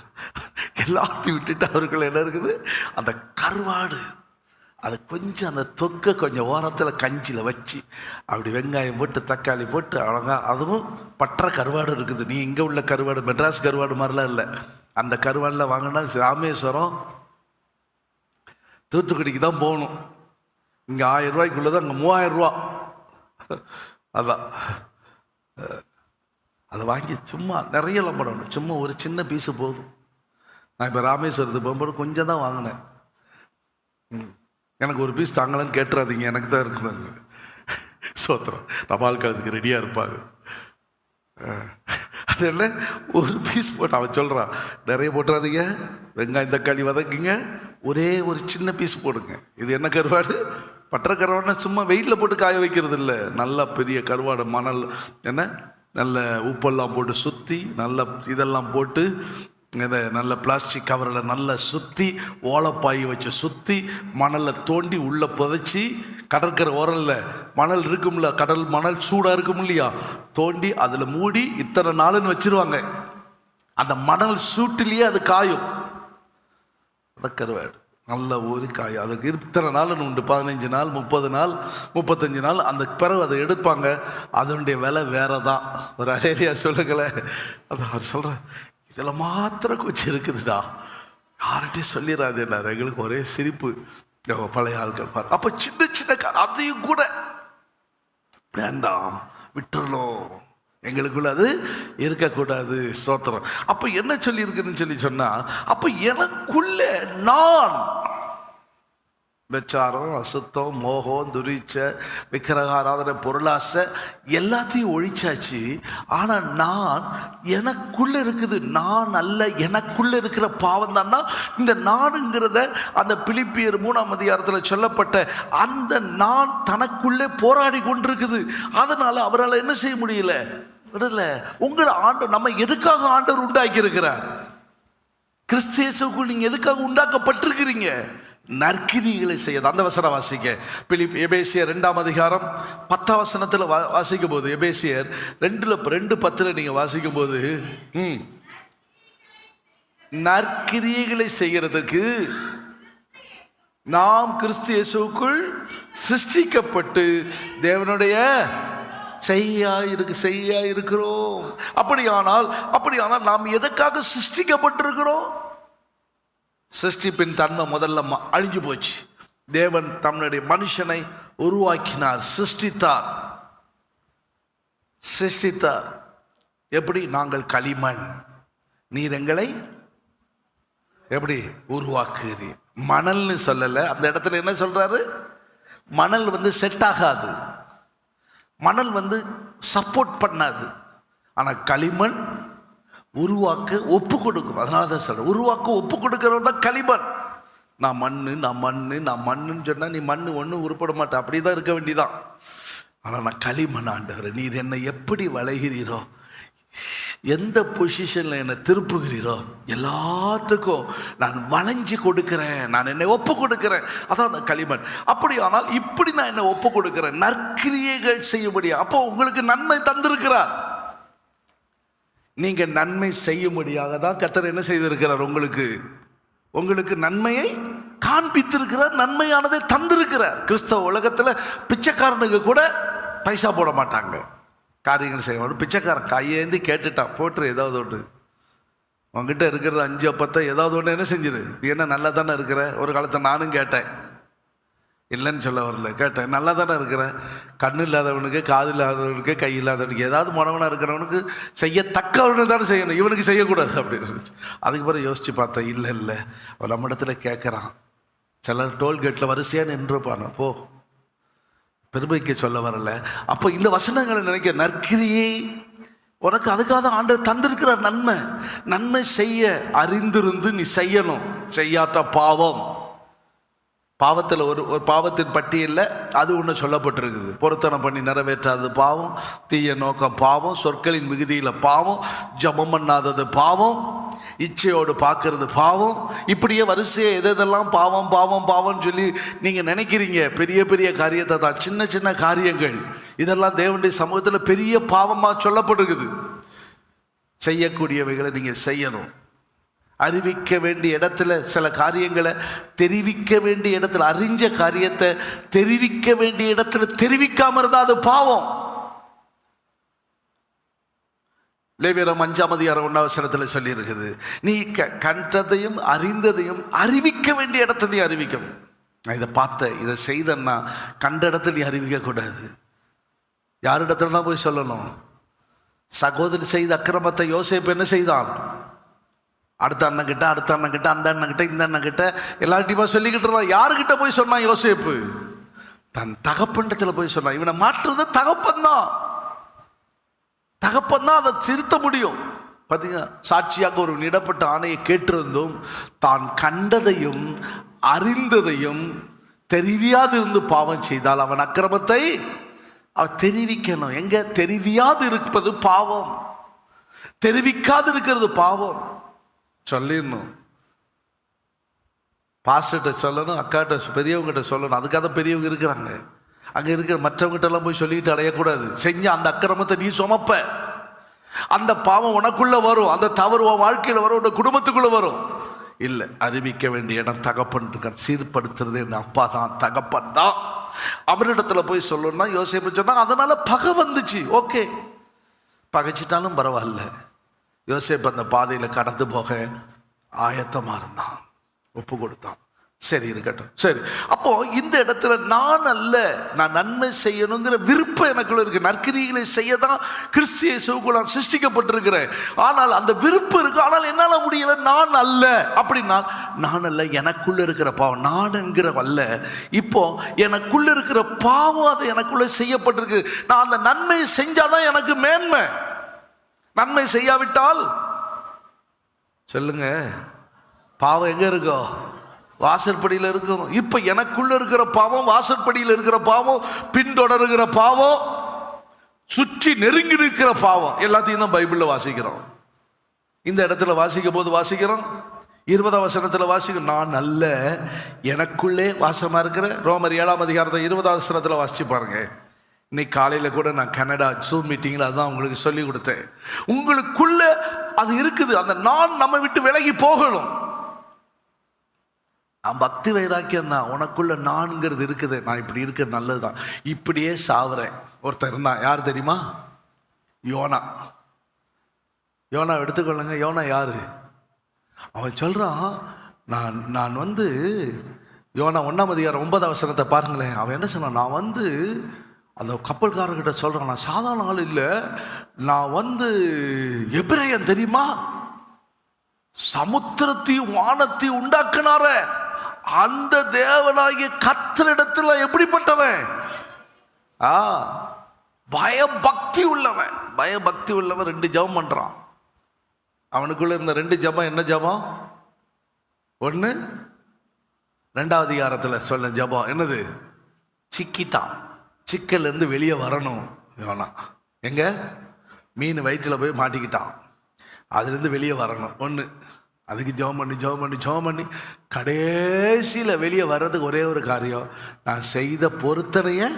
எல்லாத்தையும் விட்டுட்டு அவர்கள் என்ன இருக்குது, அந்த கருவாடு, அது கொஞ்சம் அந்த தொக்கை கொஞ்சம் ஓரத்தில் கஞ்சியில் வச்சு அப்படி வெங்காயம் போட்டு தக்காளி போட்டு அழகா, அதுவும் பற்ற கருவாடு இருக்குது. நீ இங்கே உள்ள கருவாடு, மெட்ராஸ் கருவாடு மாதிரிலாம் இல்லை. அந்த கருவாடில் வாங்கினா ராமேஸ்வரம், தூத்துக்குடிக்கு தான் போகணும். இங்கே 1000 ரூபாய்க்குள்ளதான், அங்கே 3000 ரூபா. அதான் அதை வாங்கி சும்மா நிறைய பண்ணணும். சும்மா ஒரு சின்ன பீஸு போதும். நான் இப்போ ராமேஸ்வரத்துக்கு போகும்போது கொஞ்சம் தான் வாங்கினேன். எனக்கு ஒரு பீஸ் தாங்கலன்னு கேட்டுறாதீங்க, எனக்கு தான் இருக்குதாங்க. சோத்திரம். தபால் கழுதுக்கு ரெடியாக இருப்பாங்க. அது என்ன, ஒரு பீஸ் போட்டு அவன் சொல்கிறான், நிறைய போட்டுறாதீங்க, வெங்காயம் தக்காளி வதக்குங்க, ஒரே ஒரு சின்ன பீஸ் போடுங்க. இது என்ன கருவாடு? பற்ற கருவாடுனா சும்மா வெயிட்டில் போட்டு காய வைக்கிறது இல்லை, நல்லா பெரிய கருவாடு, மணல் என்ன நல்ல உப்பெல்லாம் போட்டு சுற்றி, நல்ல இதெல்லாம் போட்டு இதை நல்ல பிளாஸ்டிக் கவரில் நல்லா சுற்றி, ஓலைப்பாய் வச்சு சுற்றி, மணலில் தோண்டி உள்ளே புதைச்சி, கடற்கரை ஓரலில் மணல் இருக்கும்ல, கடல் மணல் சூடாக இருக்கும் இல்லையா, தோண்டி அதில் மூடி இத்தனை நாளுன்னு வச்சிருவாங்க. அந்த மணல் சூட்டிலேயே அது காயும். அந்த கருவாடு நல்ல ஊறி காயும். அதுக்கு இத்தனை நாள்னு உண்டு, 15 நாள், 30 நாள், 35 நாள். அந்த பிறகு அதை எடுப்பாங்க. அதனுடைய விலை வேற தான். ஒரு அலேலியா சொல்லுங்களே. அதான் அவர் சொல்கிறேன், இதில் மாத்திரம் கொஞ்சம் இருக்குதுடா, யார்கிட்டையும் சொல்லிடாதேன்னாரு. எங்களுக்கு ஒரே சிரிப்பு. பழைய ஆட்கள் பாரு. அப்போ சின்ன சின்ன அதையும் கூட வேண்டாம், விட்டுறணும், எங்களுக்குள்ள அது இருக்கக்கூடாது. ஸ்தோத்திரம். அப்போ என்ன சொல்லியிருக்குன்னு சொன்னா, அப்போ எனக்குள்ள நான் விபச்சாரம், அசுத்தம், மோகம், துரிச்ச, விக்கிரக ஆராதனை, பொருளாசை எல்லாத்தையும் ஒழிச்சாச்சு. ஆனா நான் எனக்குள்ள இருக்குது. நான் அல்ல, எனக்குள்ள இருக்கிற பாவம் தான்னா இந்த நானுங்கிறத அந்த பிலிப்பியர் 3ஆம் அதிகாரத்தில் சொல்லப்பட்ட அந்த நான் தனக்குள்ளே போராடி கொண்டிருக்குது. அதனால அவரால் என்ன செய்ய முடியல, விடல. உங்களை ஆண்டவர் நம்ம எதுக்காக ஆண்டவர் உண்டாக்கி இருக்கிறார்? கிறிஸ்து இயேசுக்குள் நீங்க எதுக்காக உண்டாக்கப்பட்டிருக்கிறீங்க? நற்கிரிகளை செய்ய. அந்த வசனம் வாசிக்க, எபேசியர் 2ஆம் அதிகாரம் 10ஆம் வசனத்தில் வாசிக்கும் போது, எபேசியர் 2:10 நீங்க வாசிக்கும் போது, நற்கிரியைகளை செய்யறதுக்கு நாம் கிறிஸ்து இயேசுக்குள் சிருஷ்டிக்கப்பட்டு தேவனுடைய செய்யா இருக்கிறோம். அப்படியானால் நாம் எதற்காக சிருஷ்டிக்கப்பட்டிருக்கிறோம்? சிருஷ்டிப்பின் தன்மை முதல்ல அழிஞ்சு போச்சு. தேவன் தன்னுடைய மனுஷனை உருவாக்கினார், சிருஷ்டித்தார். எப்படி? நாங்கள் களிமண், நீர் எங்களை எப்படி உருவாக்குகிறீ. மணல்னு சொல்லலை, அந்த இடத்துல என்ன சொல்றாரு? மணல் செட் ஆகாது, மணல் சப்போர்ட் பண்ணாது. ஆனால் களிமண் உருவாக்க ஒப்பு கொடுக்கும். அதனால தான் சொல்றேன், உருவாக்க ஒப்பு கொடுக்கறது தான் களிமண். நான் மண்ணுன்னு சொன்னா நீ மண்ணு ஒன்றும் உருப்பட மாட்டேன், அப்படிதான் இருக்க வேண்டியதான். ஆனால் நான் களிமண் ஆண்டவரே, நீர் என்னை எப்படி வளைகிறீரோ, எந்த பொசிஷன்ல என்னை திருப்புகிறீரோ எல்லாத்துக்கும் நான் வளைஞ்சு கொடுக்கிறேன், நான் என்னை ஒப்பு கொடுக்கிறேன். அதான் அந்த களிமண். அப்படி ஆனால் இப்படி நான் என்னை ஒப்பு கொடுக்கிறேன், நற்கிரியைகள் செய்ய முடியும். அப்போ உங்களுக்கு நன்மை தந்திருக்கிறார். நீங்க நன்மை செய்ய முடியாத தான் கர்த்தர் என்ன செய்திருக்கிறார்? உங்களுக்கு நன்மையை காண்பித்திருக்கிறார், நன்மையானதை தந்திருக்கிறார். கிறிஸ்தவ உலகத்துல பிச்சைக்காரனுக்கு கூட பைசா போட மாட்டாங்க, காரியங்கள் செய்ய. பிச்சைக்காரன் கையேந்தி கேட்டுட்டான், போட்டுரு ஏதாவது ஒன்று, உங்ககிட்ட இருக்கிறது 5 10 ஏதாவது ஒன்று என்ன செஞ்சிரு, நீ என்ன நல்லா தானே இருக்கிற. ஒரு காலத்தை நானும் கேட்டேன், இல்லைன்னு சொல்ல வரல, கேட்டேன், நல்லா தானே இருக்கிறேன். கண்ணு இல்லாதவனுக்கு, காது இல்லாதவனுக்கு, கை இல்லாதவனுக்கு, ஏதாவது மனவனாக இருக்கிறவனுக்கு செய்யத்தக்கவனு தானே செய்யணும், இவனுக்கு செய்யக்கூடாது அப்படின்னு இருந்துச்சு. அதுக்கு பிறகு யோசிச்சு பார்த்தேன், இல்லை அவன் நம்ம இடத்துல கேட்குறான். சிலர் டோல்கேட்டில் வரிசையாக நின்றுப்பானோ, போ, பெருமைக்கு சொல்ல வரல. அப்போ இந்த வசனங்களை நினைக்க, நற்கிரியை உனக்கு அதுக்காக தான் ஆண்டவர் தந்திருக்கிறார். நன்மை செய்ய அறிந்திருந்து நீ செய்யணும். செய்யாத பாவத்தில் ஒரு பாவத்தின் பட்டியலில் அது ஒன்று சொல்லப்பட்டிருக்குது. பொருத்தனம் பண்ணி நிறைவேற்றாதது பாவம், தீய நோக்கம் பாவம், சொற்களின் மிகுதியில் பாவம், ஜபம் பண்ணாதது பாவம், இச்சையோடு பார்க்கறது பாவம். இப்படியே வரிசையை எதெல்லாம் பாவம் பாவம் பாவம்னு சொல்லி நீங்கள் நினைக்கிறீங்க. பெரிய பெரிய காரியத்தை தான், சின்ன சின்ன காரியங்கள் இதெல்லாம் தேவனுடைய சமூகத்தில் பெரிய பாவமாக சொல்லப்பட்டிருக்குது. செய்யக்கூடியவைகளை நீங்கள் செய்யணும். அறிவிக்க வேண்டிய இடத்துல சில காரியங்களை தெரிவிக்க வேண்டிய இடத்துல, அறிஞ்ச காரியத்தை தெரிவிக்க வேண்டிய இடத்துல தெரிவிக்காம இருந்தா அது பாவம். லேவியராகமம் 5:1 சொல்லி இருக்குது, நீ கண்டதையும் அறிந்ததையும் அறிவிக்க வேண்டிய இடத்துலையும் அறிவிக்கணும். நான் இதை பார்த்தேன், இதை செய்தேன்னா கண்ட இடத்துலையும் அறிவிக்க கூடாது. யாரிடத்துல தான் போய் சொல்லணும்? சகோதரி செய்த அக்கிரமத்தை யோசேப்பு என்ன செய்தான்? அடுத்த அண்ணன்கிட்ட, அந்த அண்ணன்கிட்ட, இந்த அண்ணன்கிட்ட, எல்லார்ட்டையுமா சொல்லிக்கிட்டு இருந்தான். யாருக்கிட்ட போய் சொன்னான் யோசேப்பு? தன் தகப்பண்டத்துல போய் சொன்னான். இவனை மாற்றுறது தகப்பன் தான் அதை திருத்த முடியும். பார்த்தீங்க, சாட்சியாக ஒரு இடப்பட்ட ஆணையை கேட்டிருந்தும் தான் கண்டதையும் அறிந்ததையும் தெரிவியாது இருந்து பாவம் செய்தால் அவன் அக்கிரமத்தை அவன் தெரிவிக்கணும். எங்க தெரிவியாது இருப்பது பாவம், தெரிவிக்காது இருக்கிறது பாவம். சொல்லிடணும், பாஸ்டர்கிட்ட சொல்லணும், அக்காட்ட பெரியவங்ககிட்ட சொல்லணும். அதுக்காக பெரியவங்க இருக்கிறாங்க. அங்கே இருக்கிற மற்றவங்ககிட்ட எல்லாம் போய் சொல்லிட்டு அடையக்கூடாது. செஞ்ச அந்த அக்கிரமத்தை நீ சுமப்ப, அந்த பாவம் உனக்குள்ள வரும், அந்த தவறு உன் வாழ்க்கையில் வரும், உன் குடும்பத்துக்குள்ள வரும். இல்லை, அறிவிக்க வேண்டிய இடம் தகப்பன் இருக்க, சீர்படுத்துறது என் அப்பா தான், தகப்பன் தான். அவரிடத்துல போய் சொல்லணும்னா யோசிப்பு சொன்னா அதனால பகை வந்துச்சு. ஓகே, பகைச்சிட்டாலும் பரவாயில்ல. யோசேப்பு அந்த பாதையில் கடந்து போக ஆயத்தமாக இருந்தான், ஒப்பு கொடுத்தான். சரி, இருக்கட்டும். சரி, அப்போ இந்த இடத்துல நான் அல்ல, நான் நன்மை செய்யணுங்கிற விருப்பம் எனக்குள்ள இருக்கு. நற்கிரிகளை செய்ய தான் கிறிஸ்து இயேசுவுக்குள் நான் சிருஷ்டிக்கப்பட்டிருக்கிறேன். ஆனால் அந்த விருப்பம் இருக்கு, ஆனால் என்னால் முடியல. நான் அல்ல அப்படின்னா, நான் அல்ல, எனக்குள்ள இருக்கிற பாவம். நான் என்கிற அல்ல, இப்போ எனக்குள்ள இருக்கிற பாவம் அது எனக்குள்ள செய்யப்பட்டிருக்கு. நான் அந்த நன்மையை செஞ்சாதான் எனக்கு மேன்மை. நன்மை செய்யாவிட்டால் சொல்லுங்க, பாவம் எங்க இருக்கோ? வாசற்படியில் இருக்கும். இப்ப எனக்குள்ள இருக்கிற பாவம், வாசற்படியில் இருக்கிற பாவம், பின்தொடருகிற பாவம், சுற்றி நெருங்கி இருக்கிற பாவம், எல்லாத்தையும் தான் பைபிள்ல வாசிக்கிறோம். இந்த இடத்துல வாசிக்கும் போது வாசிக்கிறோம், 20ஆம் வசனத்துல வாசிக்கிறோம், நான் அல்ல, எனக்குள்ளே வாசமா இருக்கிற. ரோமர் 7ஆம் அதிகாரத்தை 20ஆம் வசனத்துல வாசிச்சு பாருங்க. இன்னைக்கு காலையில் கூட நான் கனடா ஜூம் மீட்டிங்கில் அதான் உங்களுக்கு சொல்லி கொடுத்தேன். உங்களுக்குள்ள அது இருக்குது, அந்த நான் நம்ம விட்டு விலகி போகணும். நான் பக்தி வைராக்கியம் தான், உனக்குள்ள நான்கிறது இருக்குது. நான் இப்படி இருக்கிறது நல்லதுதான், இப்படியே சாவுறேன். ஒருத்தர் இருந்தான், யார் தெரியுமா? யோனா எடுத்துக்கொள்ளுங்க. யோனா யாரு? அவன் சொல்றான், நான் யோனா 1ஆம் அதிகாரம் 9ஆம் வசனத்தை பாருங்களேன். அவன் என்ன சொன்னான்? நான் அந்த கப்பல்காரர்கிட்ட சொல்கிறான், நான் சாதாரண ஆள் இல்லை, நான் எபிரேயன் தெரியுமா? சமுத்திரத்தையும் வானத்தையும் உண்டாக்குனார அந்த தேவனாகிய கர்த்தரிடத்துல எப்படிப்பட்டவன்? பயபக்தி உள்ளவன். பயபக்தி உள்ளவன் 2 ஜெபம் பண்றான். அவனுக்குள்ள இருந்த 2 ஜெபம் என்ன ஜெபம்? ஒன்று 2ஆம் அதிகாரத்துல சொல்ல ஜெபம் என்னது? சிக்கிட்டான். சிக்கல்ல இருந்து வெளியே வரணும். எங்க? மீன் வயிற்றுல போய் மாட்டிக்கிட்டான். அதுலேருந்து வெளியே வரணும். ஒன்று அதுக்கு ஜெபம் பண்ணி கடைசியில் வெளியே வர்றதுக்கு ஒரே ஒரு காரியம், நான் செய்த பொருத்தனையை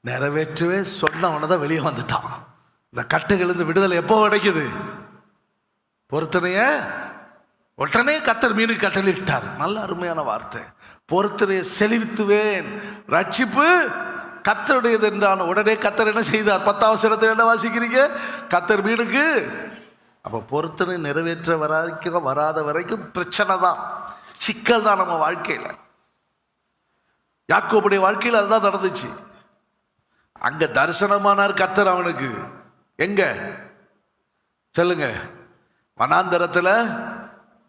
நிறைவேற்றவே சொன்னவனை தான் வெளியே வந்துட்டான். இந்த கட்டுகளிலிருந்து விடுதலை எப்போ கிடைக்குது? பொருத்தனைய உடனே கர்த்தர் மீனுக்கு கட்டளையிட்டார். நல்ல அருமையான வார்த்தை. பொருத்தனையை செழித்துவேன், ரட்சிப்பு கர்த்தருடையது என்றான். உடனே கர்த்தர் என்ன செய்தார்? 10ஆம் வசனத்தில் என்ன வாசிக்கிறீங்க? கர்த்தர் மீனுக்கு. அப்போ பொருத்தனை நிறைவேற்ற வராத வரைக்கும் பிரச்சனை தான், சிக்கல் தான் நம்ம வாழ்க்கையில். யாக்கோபுடைய வாழ்க்கையில் அதுதான் நடந்துச்சு. அங்க தரிசனமானார் கர்த்தர் அவனுக்கு. எங்க சொல்லுங்க? வனாந்தரத்துல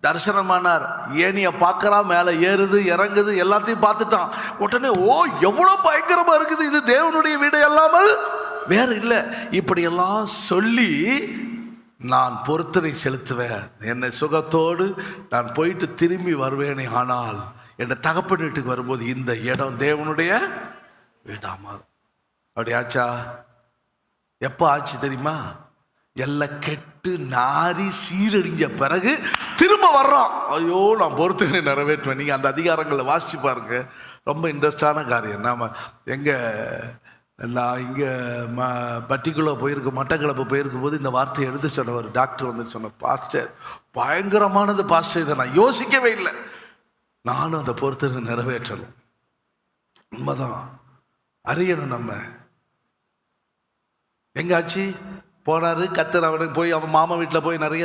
தரிசனமானார். ஏனிய பார்க்கறான், மேலே ஏறுது இறங்குது, எல்லாத்தையும் பார்த்துட்டான். உடனே ஓ எவ்வளவு பயங்கரமா இருக்குது, இது தேவனுடைய வீடு அல்லாமல் வேற இல்லை. இப்படியெல்லாம் சொல்லி நான் பொருத்தனை செலுத்துவேன், என்னை சுகத்தோடு நான் போயிட்டு திரும்பி வருவேனே. ஆனால் என் தகப்பன் வீட்டுக்கு வரும்போது இந்த இடம் தேவனுடைய வீடாமா. அப்படி ஆச்சா? எப்போ ஆச்சு தெரியுமா? எல்லாம் கெட்டு நாரி சீரழிஞ்ச பிறகு திரும்ப வர்றான். ஐயோ நான் பொறுத்தனை நிறைவேற்றுவேன். நீங்கள் அந்த அதிகாரங்களை வாசிச்சு பாருங்க, ரொம்ப இன்ட்ரெஸ்டான காரியம். நாம் நான் இங்கே பட்டிக்குள்ளே மட்டக்களப்பு போயிருக்கும் போது இந்த வார்த்தையை எடுத்து சொன்ன ஒரு டாக்டர் வந்து சொன்ன, பாஸ்டர் பயங்கரமானது பாஸ்டர், இதை நான் யோசிக்கவே இல்லை, நானும் அந்த பொறுத்தனை நிறைவேற்றணும். உண்மைதான், அறியணும். நம்ம எங்காச்சு போனாரு கர்த்தர். அவனுக்கு போய் அவன் மாமா வீட்டில் போய் நிறைய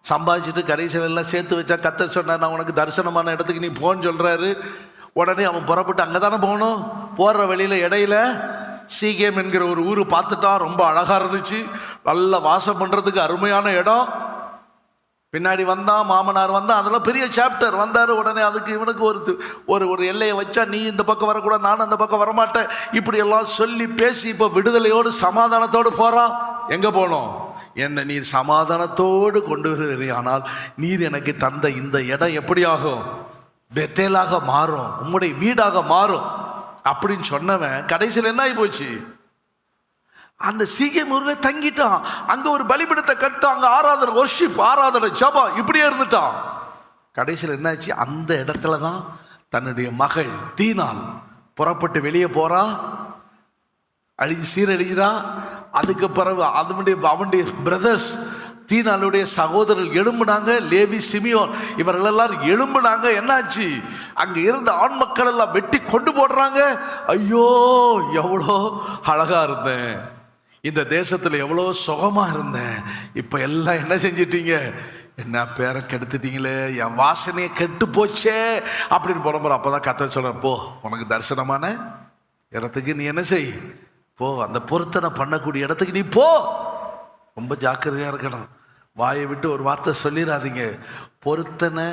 சம்பாதிச்சுட்டு கடைசியில் எல்லாம் சேர்த்து வச்சா. கர்த்தர் சொன்னார், நான் உனக்கு தரிசனமான இடத்துக்கு நீ போன்னு சொல்கிறாரு. உடனே அவன் புறப்பட்டு அங்கே தானே போகணும். போகிற வழியில் இடையில சீகேம் என்கிற ஒரு ஊர் பார்த்துட்டான். ரொம்ப அழகாக இருந்துச்சு, நல்ல வாசம் பண்ணுறதுக்கு அருமையான இடம். பின்னாடி வந்தான், மாமனார் வந்தான், அதெல்லாம் பெரிய சாப்டர். வந்தார். உடனே அதுக்கு இவனுக்கு ஒரு எல்லையை வச்சா, நீ இந்த பக்கம் வரக்கூடாது, நானும் அந்த பக்கம் வரமாட்டேன், இப்படி எல்லாம் சொல்லி பேசி இப்போ விடுதலையோடு சமாதானத்தோடு போகிறான். எங்கே போனோம்? என்னை நீர் சமாதானத்தோடு கொண்டு வருவீர், ஆனால் நீர் எனக்கு தந்த இந்த இடம் எப்படியாகும்? பெத்தேலாக மாறும், உம்முடைய வீடாக மாறும் அப்படின்னு சொன்னவன் கடைசியில் என்ன ஆகி போச்சு? அந்த சீகேம் ஊர்ல தங்கிட்டான். அங்க ஒரு பலிபீடத்தை கட்டான், அங்க ஆராதனை, வர்ஷிப், ஆராதனை, ஜெபம், இப்படியே இருந்துட்டான். கடைசியில் என்னாச்சு? அந்த இடத்துல தான் தன்னுடைய மகள் தீனால் புறப்பட்டு வெளியே போறா, சீரழிகிறா. அதுக்கு பிறகு அவனுடைய பிரதர்ஸ், தீனாளுடைய சகோதரர்கள் எழும்புனாங்க. லேவி, சிமியோன் இவர்கள் எல்லாரும் எழும்புனாங்க. என்னாச்சு? அங்க இருந்த ஆண் மக்கள் எல்லாம் வெட்டி கொண்டு போடுறாங்க. ஐயோ எவ்வளோ அழகா இருந்தேன், இந்த தேசத்துல எவ்வளோ சுகமா இருந்தேன், இப்ப எல்லாம் என்ன செஞ்சிட்டீங்க? என்ன பேரை கெடுத்துட்டீங்களே, என் வாசனையை கெட்டு போச்சே அப்படின்னு போறப்போ. அப்பதான் கர்த்தர் சொல்ற, போ, உனக்கு தரிசனமான இடத்துக்கு நீ என்ன செய், போ, அந்த பொருத்தனை பண்ணக்கூடிய இடத்துக்கு நீ போ. ரொம்ப ஜாக்கிரதையா இருக்கணும். வாயை விட்டு ஒரு வார்த்தை சொல்லிடாதீங்க. பொருத்தனை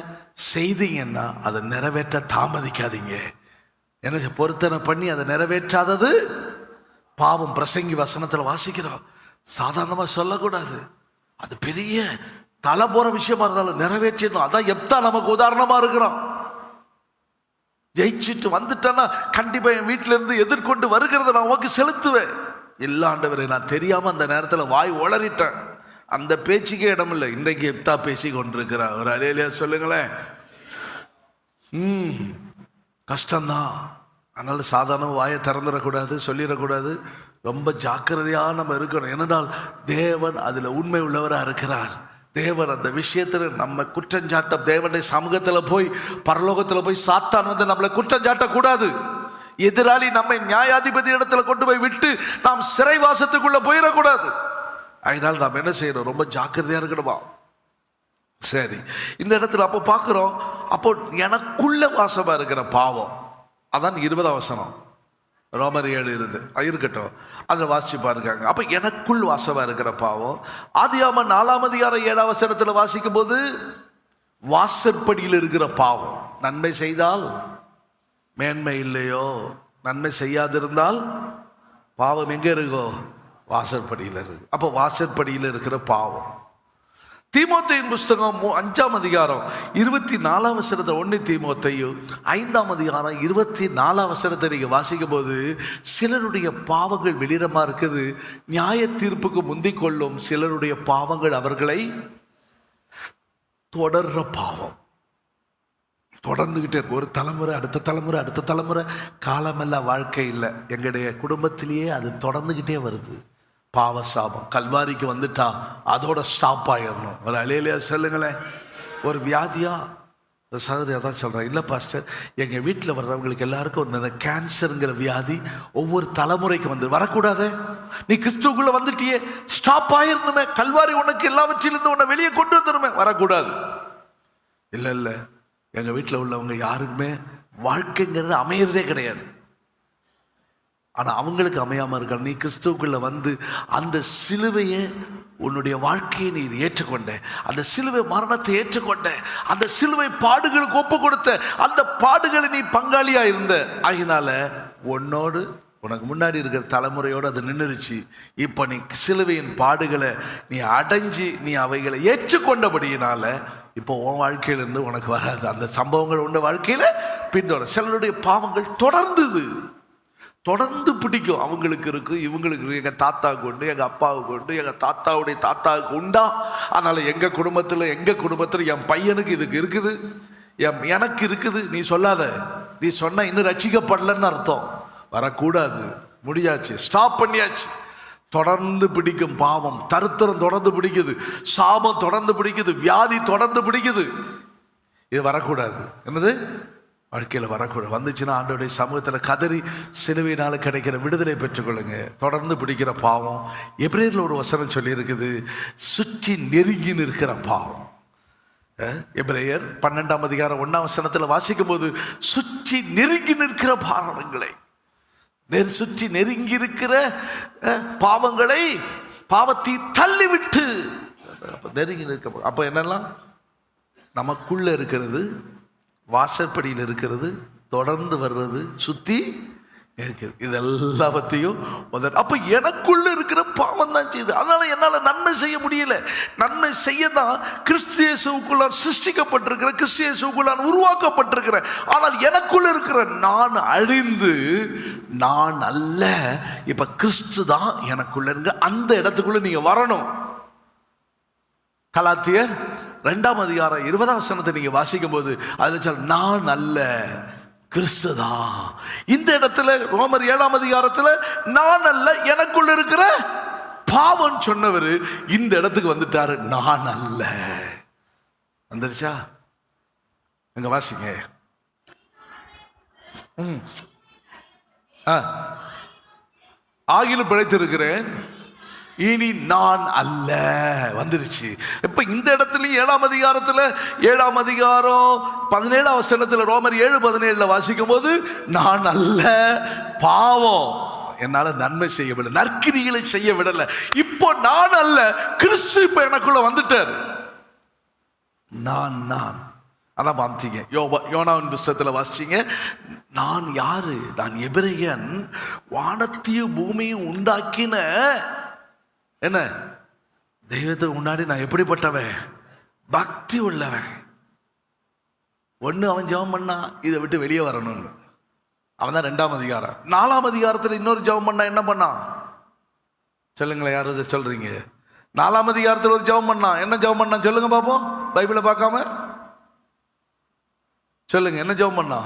செய்தீங்கன்னா அதை நிறைவேற்ற தாமதிக்காதீங்க. என்ன பொருத்தனை பண்ணி அதை நிறைவேற்றாதது பாவம். பிரசங்கி வசனத்தில் வாசிக்கிறோம், சாதாரணமா சொல்லக்கூடாது. அது பெரிய தலை போற விஷயமா இருந்தாலும் நிறைவேற்றணும். அதான் எப்தா நமக்கு உதாரணமா இருக்கிறோம். ஜெயிச்சுட்டு வந்துட்டேன்னா கண்டிப்பா என் வீட்டில இருந்து எதிர்கொண்டு வருகிறத நான் உனக்கு செலுத்துவேன். இல்ல ஆண்டவரே, நான் தெரியாம அந்த நேரத்தில் வாய் உளறிட்டேன், அந்த பேச்சுக்கே இடம் இல்லை. இன்றைக்கு எப்தா பேசி கொண்டிருக்கிறார். ஒரு அலையிலையா சொல்லுங்களேன். கஷ்டம்தான். அதனால சாதாரண வாயை திறந்துடக்கூடாது, சொல்லிடக்கூடாது. ரொம்ப ஜாக்கிரதையாக நம்ம இருக்கணும். ஏனென்றால் தேவன் அதில் உண்மை உள்ளவராக இருக்கிறார். தேவன் அந்த விஷயத்தில் நம்ம குற்றஞ்சாட்ட, தேவனுடைய சமூகத்தில் போய், பரலோகத்தில் போய் சாத்தான் வந்து நம்மளை குற்றஞ்சாட்டக்கூடாது. எதிராளி நம்மை நியாயாதிபதி இடத்துல கொண்டு போய் விட்டு நாம் சிறைவாசத்துக்குள்ள போயிடக்கூடாது. அதனால் நாம் என்ன செய்யணும்? ரொம்ப ஜாக்கிரதையா இருக்கணுமா? சரி, இந்த இடத்துல அப்போ பார்க்கிறோம், அப்போ எனக்குள்ள வாசமா இருக்கிற பாவம், அதான் 20ஆம் வசனம். ரோமர் 7 இருக்கட்டும், அதில் வாசிப்பா இருக்காங்க. அப்போ எனக்குள் வாசமாக இருக்கிற பாவம். ஆதியாகமம் 4ஆம் அதிகாரம் 7ஆம் வசனத்தில் வாசிக்கும் போது வாசற்படியில் இருக்கிற பாவம். நன்மை செய்தால் மேன்மை இல்லையோ, நன்மை செய்யாதிருந்தால் பாவம் எங்கே இருக்கோ? வாசற்படியில் இருக்கு. அப்போ வாசற்படியில் இருக்கிற பாவம். தீமோத்தேயின் புஸ்தகம் 5ஆம் அதிகாரம் 24ஆம் வசனத்தை 1 தீமோத்தேயு 5ஆம் அதிகாரம் 24ஆம் வசனத்தை நீங்கள் வாசிக்கும் போது சிலருடைய பாவங்கள் வெளிரமாக இருக்குது. நியாய தீர்ப்புக்கு முந்திக் கொள்ளும் சிலருடைய பாவங்கள் அவர்களை தொடர்ற பாவம். தொடர்ந்துகிட்டே இருக்கு. ஒரு தலைமுறை அடுத்த தலைமுறை அடுத்த தலைமுறை, காலமெல்லாம் வாழ்க்கை இல்லை. எங்களுடைய குடும்பத்திலேயே அது தொடர்ந்துகிட்டே வருது. பாவ சாபம். கல்வாரிக்கு வந்துட்டா அதோட ஸ்டாப் ஆயிடணும். ஒரு அலையிலையா சொல்லுங்களேன். ஒரு வியாதியா சகோதரியாக தான் சொல்கிறேன், இல்லை பாஸ்டர் எங்கள் வீட்டில் வர்றவங்களுக்கு எல்லாருக்கும் இந்த கேன்சருங்கிற வியாதி ஒவ்வொரு தலைமுறைக்கு வந்து வரக்கூடாது. நீ கிறிஸ்துவுக்குள்ளே வந்துட்டியே, ஸ்டாப் ஆயிடணுமே. கல்வாரி உனக்கு எல்லாவற்றிலிருந்து உன்னை வெளியே கொண்டு வந்துடுமே, வரக்கூடாது. இல்லை இல்லை, எங்கள் வீட்டில் உள்ளவங்க யாருக்குமே வாழ்க்கைங்கிறது அமையிறதே கிடையாது. ஆனால் அவங்களுக்கு அமையாமல் இருக்க நீ கிறிஸ்துவுக்குள்ளே வந்து அந்த சிலுவையை உன்னுடைய வாழ்க்கையை நீ ஏற்றுக்கொண்ட, அந்த சிலுவை மரணத்தை ஏற்றுக்கொண்ட, அந்த சிலுவை பாடுகளுக்கு ஒப்பு கொடுத்த, அந்த பாடுகளை நீ பங்காளியாக இருந்த. ஆகினால உன்னோடு உனக்கு முன்னாடி இருக்கிற தலைமுறையோடு அது நின்றுச்சு. இப்போ நீ சிலுவையின் பாடுகளை நீ அடைஞ்சி நீ அவைகளை ஏற்றுக்கொண்டபடியினால இப்போ உன் வாழ்க்கையிலேருந்து உனக்கு வராது. அந்த சம்பவங்கள் உன் வாழ்க்கையில் பின்தொடர். சிலருடைய பாவங்கள் தொடர்ந்து பிடிக்கும். அவங்களுக்கு இருக்கு, இவங்களுக்கு இருக்கு. எங்கள் தாத்தாவுக்கு உண்டு, எங்கள் அப்பாவுக்கு உண்டு, எங்கள் தாத்தாவுடைய தாத்தாவுக்கு உண்டா. அதனால் எங்கள் குடும்பத்தில் என் பையனுக்கு இதுக்கு இருக்குது, எனக்கு இருக்குது. நீ சொல்லாத. நீ சொன்ன இன்னும் ரட்சிக்கப்படலன்னு அர்த்தம். வரக்கூடாது, முடியாச்சு, ஸ்டாப் பண்ணியாச்சு. தொடர்ந்து பிடிக்கும் பாவம். தருத்திரம் தொடர்ந்து பிடிக்குது, சாபம் தொடர்ந்து பிடிக்குது, வியாதி தொடர்ந்து பிடிக்குது. இது வரக்கூடாது. என்னது? வாழ்க்கையில் வரக்கூடாது. வந்துச்சுன்னா ஆண்டவருடைய சமூகத்தில் கதறி சிலுவையினால் கிடைக்கிற விடுதலை பெற்றுக்கொள்ளுங்க. தொடர்ந்து பிடிக்கிற பாவம். எபிரேயரில் ஒரு வசனம் சொல்லி இருக்குது, சுற்றி நெருங்கி நிற்கிற பாவம். எபிரேயர் 12ஆம் அதிகாரம் 1ஆம் வசனத்தில் வாசிக்கும் போது சுற்றி நெருங்கி நிற்கிற பாவங்களை, சுற்றி நெருங்கி இருக்கிற பாவங்களை, பாவத்தை தள்ளிவிட்டு நெருங்கி நிற்க. அப்போ என்னெல்லாம் நமக்குள்ள இருக்கிறது, வாசற்படியில் இருக்கிறது, தொடர்ந்து வர்றது, சுத்தி இருக்கிறது. இதெல்லாம் பற்றியும் அப்போ எனக்குள்ள இருக்கிற பாவம் தான் செய்யுது. அதனால என்னால் நன்மை செய்ய முடியல. நன்மை செய்ய தான் கிறிஸ்து இயேசுவுக்குள்ளான் சிருஷ்டிக்கப்பட்டிருக்கிற, கிறிஸ்து இயேசுவுக்குள்ளான் உருவாக்கப்பட்டிருக்கிற. ஆனால் எனக்குள்ள இருக்கிற நான் அழிந்து நான் அல்ல, இப்ப கிறிஸ்து தான் எனக்குள்ள இருங்க. அந்த இடத்துக்குள்ள நீங்க வரணும். கலாத்தியர் 2ஆம் அதிகாரம் 20ஆம் வசனத்தை நீங்க வாசிக்கும் போது அதுல சொல்ல, நான் அல்ல கிறிஸ்து தான். இந்த இடத்துல ரோமர் 7ஆம் அதிகாரத்துல நான் அல்ல, எனக்குள்ள இருக்கிற பாவம் சொன்னவர் இந்த இடத்துக்கு வந்துட்டாரு. நான் அல்ல வந்துருச்சா? எங்க வாசிங்க. ஆகிலும் பிழைத்திருக்கிறேன், இனி நான் அல்ல வந்துருச்சு. இப்ப இந்த இடத்துல 7ஆம் அதிகாரத்துல 7ஆம் அதிகாரம் 17ஆம் வசனத்துல ரோமர் 7:17 வாசிக்கும் போது நான் அல்ல, பாவம் என்னால நன்மை செய்ய விடல, நற்கிரிகளை செய்ய விடல. இப்போ நான் அல்ல, கிறிஸ்து இப்ப எனக்குள்ள வந்துட்டார். நான் அதான் பார்த்தீங்க. யோனாவின் புஸ்தகத்தில் வாசிச்சீங்க. நான் யாரு? நான் எபிரேயன், வானத்தையும் பூமியும் உண்டாக்கின என்ன தெய்வத்துக்கு முன்னாடி நான் எப்படிப்பட்டவன்? பக்தி உள்ளவன். ஒன்று அவன் ஜெபம் பண்ணா இதை விட்டு வெளியே வரணும்னு, அவன் தான் 2ஆம் அதிகாரம். 4ஆம் அதிகாரத்தில் இன்னொரு ஜெபம் பண்ணா என்ன பண்ணான் சொல்லுங்களேன், யாரும் இதை சொல்றீங்க? 4ஆம் அதிகாரத்தில் ஒரு ஜெபம் பண்ணா, என்ன ஜெபம் பண்ணா சொல்லுங்க பாப்போம். பைபிளை பார்க்காம சொல்லுங்க, என்ன ஜெபம் பண்ணா?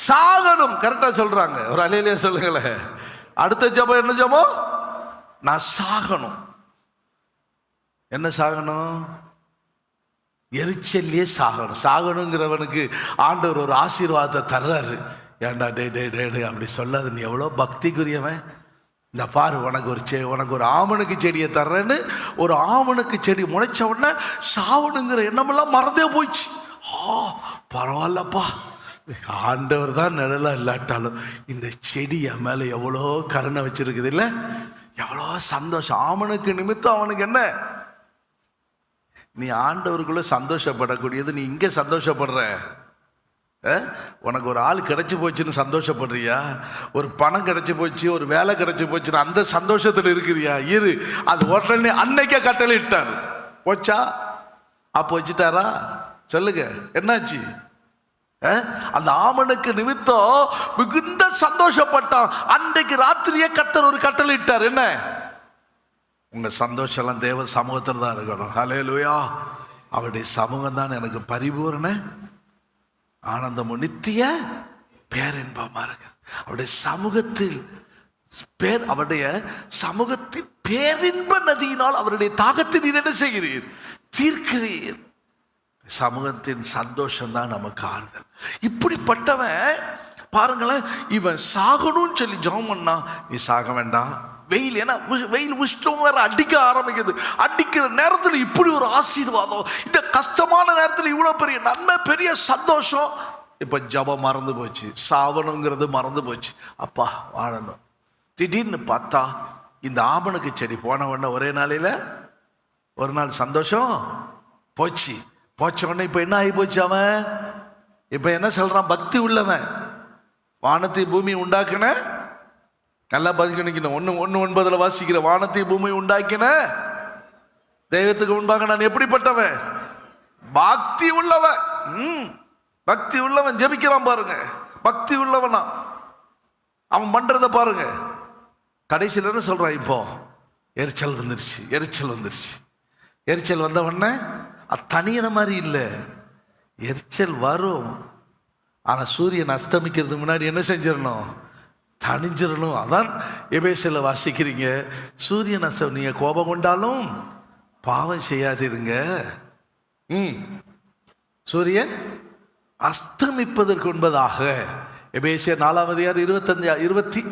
சாகணும். கரெக்டா சொல்றாங்க. ஒரு அலையிலேயே சொல்லுங்களேன். அடுத்த ஜெபம் என்ன ஜெபம்? நான் சாகணும். என்ன சாகணும்? எரிச்சல்லையே சாகணும். சாகணுங்கிறவனுக்கு ஆண்டவர் ஒரு ஆசீர்வாதத்தை தர்றாரு. ஏண்டா டே டே டே டே அப்படி சொல்லாது, நீ எவ்வளோ பக்திக்குரியவன். இந்த பாரு, உனக்கு ஒரு ஆமணுக்கு செடியை தர்றேன்னு ஒரு ஆமணுக்கு செடி முளைச்ச உடனே சாவணுங்கிற எண்ணமெல்லாம் மறந்தே போயிடுச்சு. பரவாயில்லப்பா, ஆண்டவர் தான் நிழலா இல்லாட்டாலும் இந்த செடி என் மேல எவ்வளோ கருணை வச்சிருக்குது இல்ல, எவ்வளோ சந்தோஷம். ஆமனுக்கு நிமித்தம் அவனுக்கு என்ன? நீ ஆண்டவருக்குள்ள சந்தோஷப்படக்கூடியது நீ இங்கே சந்தோஷப்படுற. உனக்கு ஒரு ஆள் கிடைச்சி போச்சுன்னு சந்தோஷப்படுறியா? ஒரு பணம் கிடைச்சி போச்சு, ஒரு வேலை கிடைச்சி போச்சுன்னு அந்த சந்தோஷத்தில் இருக்கிறியா? இரு, அது உடனே அன்னைக்கே கட்டளை இட்டார். போச்சா? அப்போ வச்சுட்டாரா? சொல்லுங்க, என்னாச்சு? அந்த ஆமனுக்கு நிமித்தம் மிகுந்த சந்தோஷப்பட்டான். அன்றைக்கு ராத்திரியே கர்த்தர் ஒரு கட்டளை இட்டார். என்ன? உங்க சந்தோஷம் எல்லாம் தேவ சமூகத்தில் தான் இருக்கணும். ஹல்லேலூயா. அவருடைய சமூகம் தான் எனக்கு பரிபூரண ஆனந்தமும் நித்திய பேரின்பமா இருக்கு. அவருடைய சமூகத்தில் அவருடைய சமூகத்தில் பேரின்ப நதியினால் அவருடைய தாகத்தை நீர் என்ன செய்கிறீர்? தீர்க்கிறீர். சமூகத்தின் சந்தோஷம் தான் நமக்கு ஆறுதல். இப்படிப்பட்டவன் பாருங்களேன், இவன் சாகணும்னு சொல்லி ஜெபம் பண்ணா. நீ சாக வேண்டாம், வெயில், ஏன்னா வெயில் உஷ்டம் வேற அடிக்க ஆரம்பிக்குது. அடிக்கிற நேரத்தில் இப்படி ஒரு ஆசீர்வாதம், இந்த கஷ்டமான நேரத்தில் இவ்வளவு பெரிய நன்மை, பெரிய சந்தோஷம். இப்ப ஜபம் மறந்து போச்சு, சாவணுங்கிறது மறந்து போச்சு. அப்பா வாழணும். திடீர்னு பார்த்தா இந்த ஆமனுக்கு செடி போன உடனே ஒரே நாளையில ஒரு நாள் சந்தோஷம் போச்சு. போச்ச உடனே இப்ப என்ன ஆகி போச்சு? அவன் இப்ப என்ன சொல்றான்? பக்தி உள்ளவன். வானத்தை பூமி உண்டாக்குன, நல்லா பதிக்கணும். 1:9 வாசிக்கிற, வானத்தை பூமி உண்டாக்கின தெய்வத்துக்கு முன்பாக நான் எப்படிப்பட்டவன்? பக்தி உள்ளவன். பக்தி உள்ளவன் ஜெபிக்கிறான் பாருங்க. பக்தி உள்ளவனா அவன் பண்றத பாருங்க. கடைசியில் என்ன சொல்றான்? இப்போ எரிச்சல் வந்துருச்சு. எரிச்சல் வந்த உடனே அது தனியன மாதிரி இல்லை, எரிச்சல் வரும். ஆனா சூரியன் அஸ்தமிக்கிறதுக்கு முன்னாடி என்ன செஞ்சிடணும்? தணிஞ்சிடணும். அதான் எபேசில வாசிக்கிறீங்க, சூரியன் நீங்க கோபம் கொண்டாலும் பாவம் செய்யாதிருங்க. சூரியன் அஸ்தமிப்பதற்கு முன்பதாக, எபேசியர் 4:26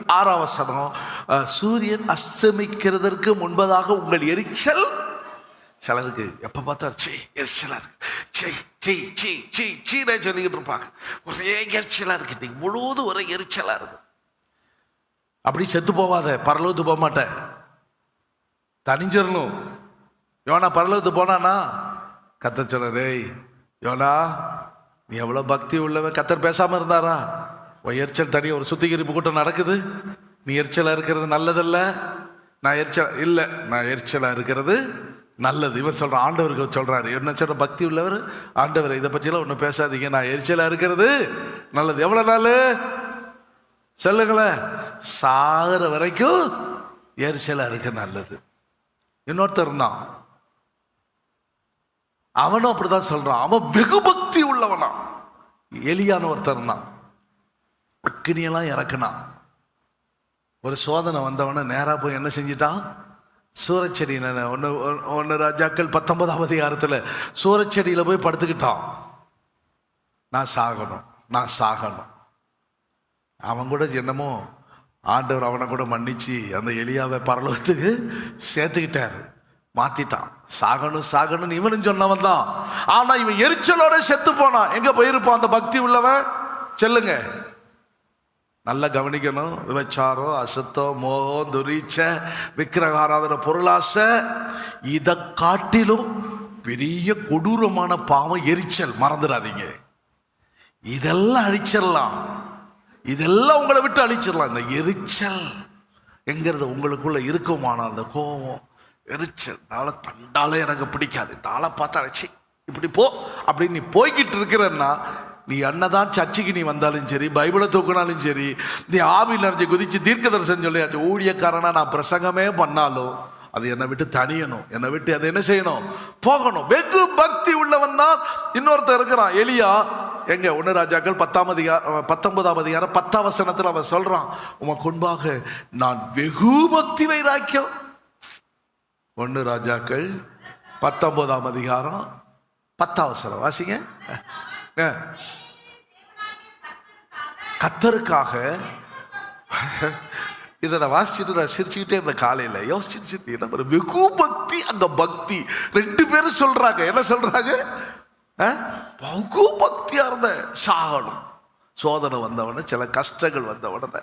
சூரியன் அஸ்தமிக்கிறதற்கு முன்பதாக உங்கள் எரிச்சல். சிலருக்கு எப்ப பார்த்தா எரிச்சலா இருக்கு, சொல்லிக்கிட்டு இருப்பாங்க. ஒரே எரிச்சலா இருக்கு, இன்னைக்கு முழுவதும் ஒரே எரிச்சலா இருக்கு. அப்படி செத்து போவாத, பரலோகத்துக்கு போக மாட்டேன், தனிஞ்சிடணும். யோனா பரலோகத்துக்கு போனானா கர்த்தர் சொல்றாரு, யோனா நீ எவ்வளவு பக்தி உள்ளவன். கர்த்தர் பேசாம இருந்தாரா? எரிச்சல் தனியாக ஒரு சுத்திகரிப்பு கூட்டம் நடக்குது, நீ எரிச்சலா இருக்கிறது நல்லதல்ல. நான் எரிச்சலா இருக்கிறது நல்லது. இவன் சொல்றான், ஆண்டவருக்கு சொல்றாரு, என்ன சொல்ற? பக்தி உள்ளவர், ஆண்டவர் இதை பற்றியெல்லாம் ஒன்றும் பேசாதீங்க, நான் எரிச்சலா இருக்கிறது நல்லது. எவ்வளவு நாள் சொல்லுங்களேன்? சாகிற வரைக்கும் எரிச்சலா இருக்க நல்லது. இன்னொருத்தர் இருந்தான், அவனும் அப்படிதான் சொல்றான். அவன் வெகு பக்தி உள்ளவனா. எலியான ஒருத்தர் இருந்தான், அக்கினியெல்லாம் இறக்குனான். ஒரு சோதனை வந்தவன நேரா போய் என்ன செஞ்சிட்டான்? சூரச்செடி, 1 ராஜாக்கள் 19 சூரச்செடியில போய் படுத்துக்கிட்டான். நான் சாகணும். அவன் கூட என்னமோ ஆண்டவர் அவனை கூட மன்னிச்சு அந்த எலியாவை பரலோகத்துக்கு சேர்த்துக்கிட்டாரு, மாத்திட்டான். சாகணும் இவனும் சொன்னவன் தான். ஆனா இவன் எரிச்சலோட செத்து போனான். எங்க போயிருப்பான் அந்த பக்தி உள்ளவன்? சொல்லுங்க, நல்லா கவனிக்கணும். விபச்சாரம், அசுத்தம், மோகம், துரீச்ச, விக்கிரகாராதன, பொருளாசை, இதை காட்டிலும் பெரிய கொடூரமான பாவம் எரிச்சல். மறந்துடாதீங்க, இதெல்லாம் அழிச்சிடலாம், இதெல்லாம் உங்களை விட்டு அழிச்சிடலாம். இந்த எரிச்சல் என்கிறது உங்களுக்குள்ள இருக்குமானா அந்த கோபம், எரிச்சல், நாளை கண்டாலே எனக்கு பிடிக்காது, நாளை பார்த்தா இப்படி போ அப்படின்னு நீ போய்கிட்டு இருக்கிறன்னா, நீ என்னதான் சர்ச்சைக்கு நீ வந்தாலும் சரி, பைபிளை தூக்கினாலும் சரி, நீ ஆவியில் நிறைஞ்சு குதிச்சு தீர்க்க தரிசனம் சொல்லியாச்சு, ஊழியக்காரனா நான் பிரசங்கமே பண்ணாலும் அது என்னை விட்டு தனியணும், என்னை விட்டு அதை என்ன செய்யணும்? போகணும். வெகு பக்தி உள்ளவன் தான். இன்னொருத்தர் இருக்கிறான், எலியா. எங்க 1 ராஜாக்கள் 19 அவன் சொல்றான், உமக்கு முன்பாக நான் வெகு பக்தி வைராக்கியம். 1 ராஜாக்கள் 19 வாசிங்க. கர்த்தருக்காக இதை நான் வாசிச்சுட்டு நான் சிரிச்சுக்கிட்டே இருந்த காலையில யோசிச்சுட்டு என்ன வெகு பக்தி. அந்த பக்தி 2 பேரும் சொல்றாங்க. என்ன சொல்றாங்க? வெகு பக்தியா இருந்த சாகணும். சோதனை வந்த உடனே, சில கஷ்டங்கள் வந்த உடனே,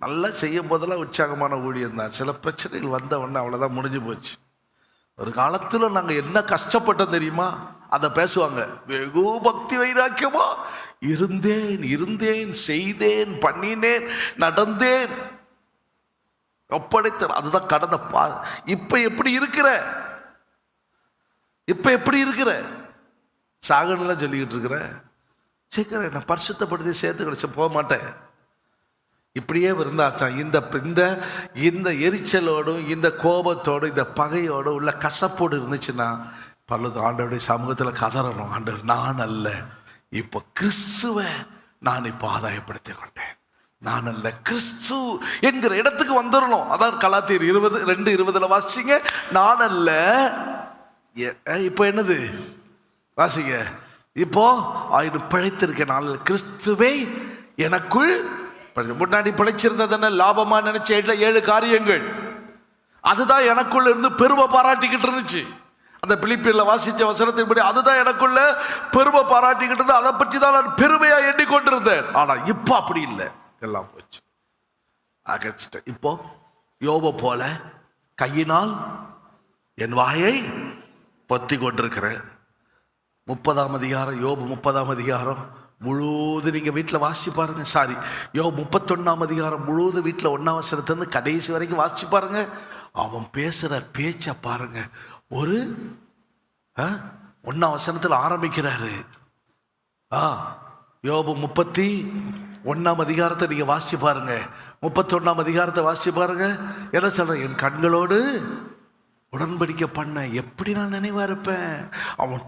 நல்லா செய்யும் போதெல்லாம் உற்சாகமான ஊழியம் தான். சில பிரச்சனைகள் வந்த உடனே அவ்வளோதான், முடிஞ்சு போச்சு. ஒரு காலத்தில் நாங்கள் என்ன கஷ்டப்பட்டோம் தெரியுமா? அதை பேசுவாங்க. வெகு பக்தி வைராக்கியமா இருந்தேன், இருந்தேன், செய்தேன், பண்ணினேன், நடந்தேன், ஒப்படைத்தேன். அதுதான் கடந்த இப்ப எப்படி இருக்கிற? இப்ப எப்படி இருக்கிற? சாகனெல்லாம் சொல்லிக்கிட்டு இருக்கிற? சீக்கிரம் நான் பரிசுத்தப்படுத்தி சேர்த்து கிடைச்ச போக மாட்டேன். இப்படியே இருந்தாச்சான். இந்த எரிச்சலோடும், இந்த கோபத்தோடும், இந்த பகையோடும் உள்ள கசப்போடு இருந்துச்சுன்னா பல்லது ஆண்டவருடைய சமூகத்தில் கதறணும். ஆண்டவர், நான் அல்ல, இப்போ கிறிஸ்துவை நான் இப்போ ஆதாயப்படுத்தி கொண்டேன், நான் அல்ல கிறிஸ்து என்கிற இடத்துக்கு வந்துடணும். அதான் கலாத்தியர் 2:20 வாசிங்க. நான் அல்ல, இப்போ என்னது வாசிங்க, இப்போ பிழைத்திருக்கேன், நான் கிறிஸ்துவை எனக்குள். முன்னாடி பிழைச்சிருந்தது என்ன? லாபமா நினைச்ச 7 காரியங்கள், அதுதான் எனக்குள்ள இருந்து பெருமை பாராட்டிக்கிட்டு இருந்துச்சு. அந்த பிலிப்பியர்ல வாசிச்ச வசனத்தின்படி அதுதான் எனக்குள்ள பெருமை பாராட்டிக்கிட்டு இருந்தது. அதை பற்றி தான் நான் பெருமையா எண்ணிக்கொண்டிருந்தேன். ஆனா இப்ப அப்படி இல்லை, எல்லாம் போச்சு, அகற்றிட்டேன். இப்போ யோபு போல கையினால் என் வாயை பொத்தி கொண்டிருக்கிறேன். 30ஆம் அதிகாரம், யோபு 30ஆம் அதிகாரம் முழுவதும் நீங்க வீட்டில் வாசிச்சு பாருங்க. யோபு 31ஆம் அதிகாரம் முழுவதும் வீட்டில் 1ஆம் வசனத்திலிருந்து கடைசி வரைக்கும் வாசிச்சு பாருங்க. அவன் பேசுற பேச்ச பாருங்க. ஒரு 1ஆம் வசனத்தில் ஆரம்பிக்கிறாரு. யோபு 31ஆம் அதிகாரத்தை நீங்க வாசிச்சு பாருங்க, 31ஆம் அதிகாரத்தை வாசிச்சு பாருங்க. என்ன சொல்றேன்? என் கண்களோடு உடன்படிக்கை பண்ண எப்படி நான் நினைவா இருப்பேன். அவன்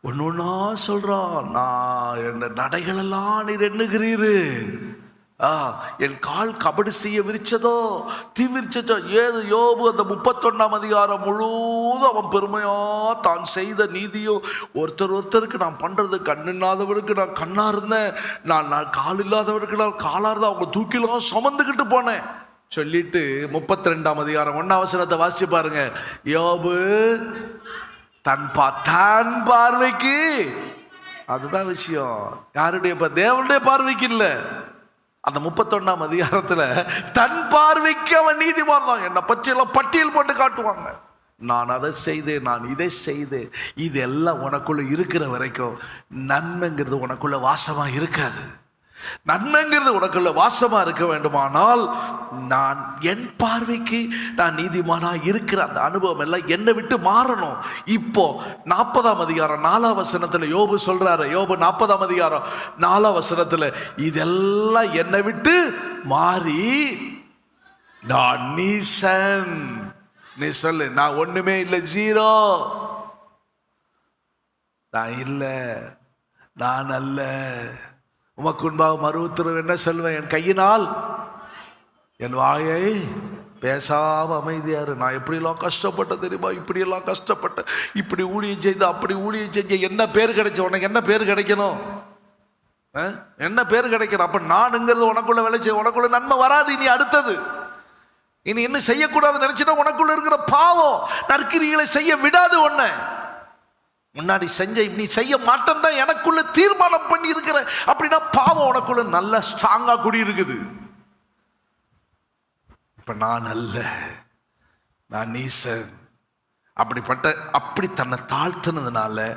ஒன்னொன்னா சொல்றான். நான் என் நடைகளெல்லாம் நீர் எண்ணுகிறீரு. என் கால் கபடி செய்ய விரிச்சதோ தீ விரிச்சதோ ஏது? யோபு அந்த 31ஆம் அதிகாரம் முழுவதும் அவன் பெருமையா தான் செய்த நீதியோ, ஒருத்தருக்கு நான் பண்றது கண்ணில்லாதவருக்கு நான் கண்ணா இருந்தேன், நான் கால் இல்லாதவருக்கு நான் காலா இருந்தேன், அவங்க தூக்கிலாம் சுமந்துக்கிட்டு போனேன் சொல்லிட்டு 32ஆம் அதிகாரம் 1ஆம் வசனத்தை வாசிச்சு பாருங்க. யோபு தன் பார்வைக்கு, அதுதான் விஷயம், யாருடைய தேவனுடைய பார்வைக்கு இல்ல. அந்த 31ஆம் அதிகாரத்துல தன் பார்வைக்கு அவன் நீதிமான் தான். என்னை பற்றி எல்லாம் பட்டியல் போட்டு காட்டுவாங்க. நான் அதை செய்தேன், நான் இதை செய்தேன். இதெல்லாம் உனக்குள்ள இருக்கிற வரைக்கும் நன்மைங்கிறது உனக்குள்ள வாசமா இருக்காது. நன்மைங்கிறது உனக்குள்ள வாசமா இருக்க வேண்டுமானால் நான் என் பார்வைக்கு நான் நீதிமானா இருக்கிற அந்த அனுபவம் எல்லாம் என்னை விட்டு மாறணும். இப்போ 40ஆம் அதிகாரம் 4ஆம் வசனத்துல யோபு சொல்றாரு. யோபு 40ஆம் அதிகாரம் 4ஆம் வசனத்துல இதெல்லாம் என்னை விட்டு மாறி நான் நீசன். நீ சொல்லு, நான் ஒண்ணுமே இல்லை, ஜீரோ, நான் இல்லை, நான் அல்ல. உமக்கு முன்பாக மறுஉத்தரவு என்ன சொல்வேன்? என் கையினால் என் வாயை பேசாம அமைதியாரு. நான் எப்படியெல்லாம் கஷ்டப்பட்டேன் தெரியுமா? இப்படியெல்லாம் கஷ்டப்பட்டேன், இப்படி ஊழியம் செய்து அப்படி ஊழியம் செஞ்ச என்ன பேர் கிடைச்ச? உனக்கு என்ன பேர் கிடைக்கணும்? என்ன பேர் கிடைக்கணும்? அப்ப நானுங்கிறது உனக்குள்ள வேலை செய்ய, உனக்குள்ள நன்மை வராது. இனி அடுத்தது இனி என்ன செய்யக்கூடாதுன்னு நினைச்சுன்னா உனக்குள்ள இருக்கிற பாவம் நற்கிரிகளை செய்ய விடாது. ஒண்ணு முன்னாடி செஞ்ச நீ செய்ய மாட்டேன் தான் எனக்குள்ள தீர்மானம் பண்ணி இருக்கிற, அப்படின்னா பாவம் உனக்குள்ள நல்ல ஸ்ட்ராங்கா குடி இருக்குது. இப்ப நான் அல்ல, நான் நீசன். அப்படி தன்னை தாழ்த்தினதுனால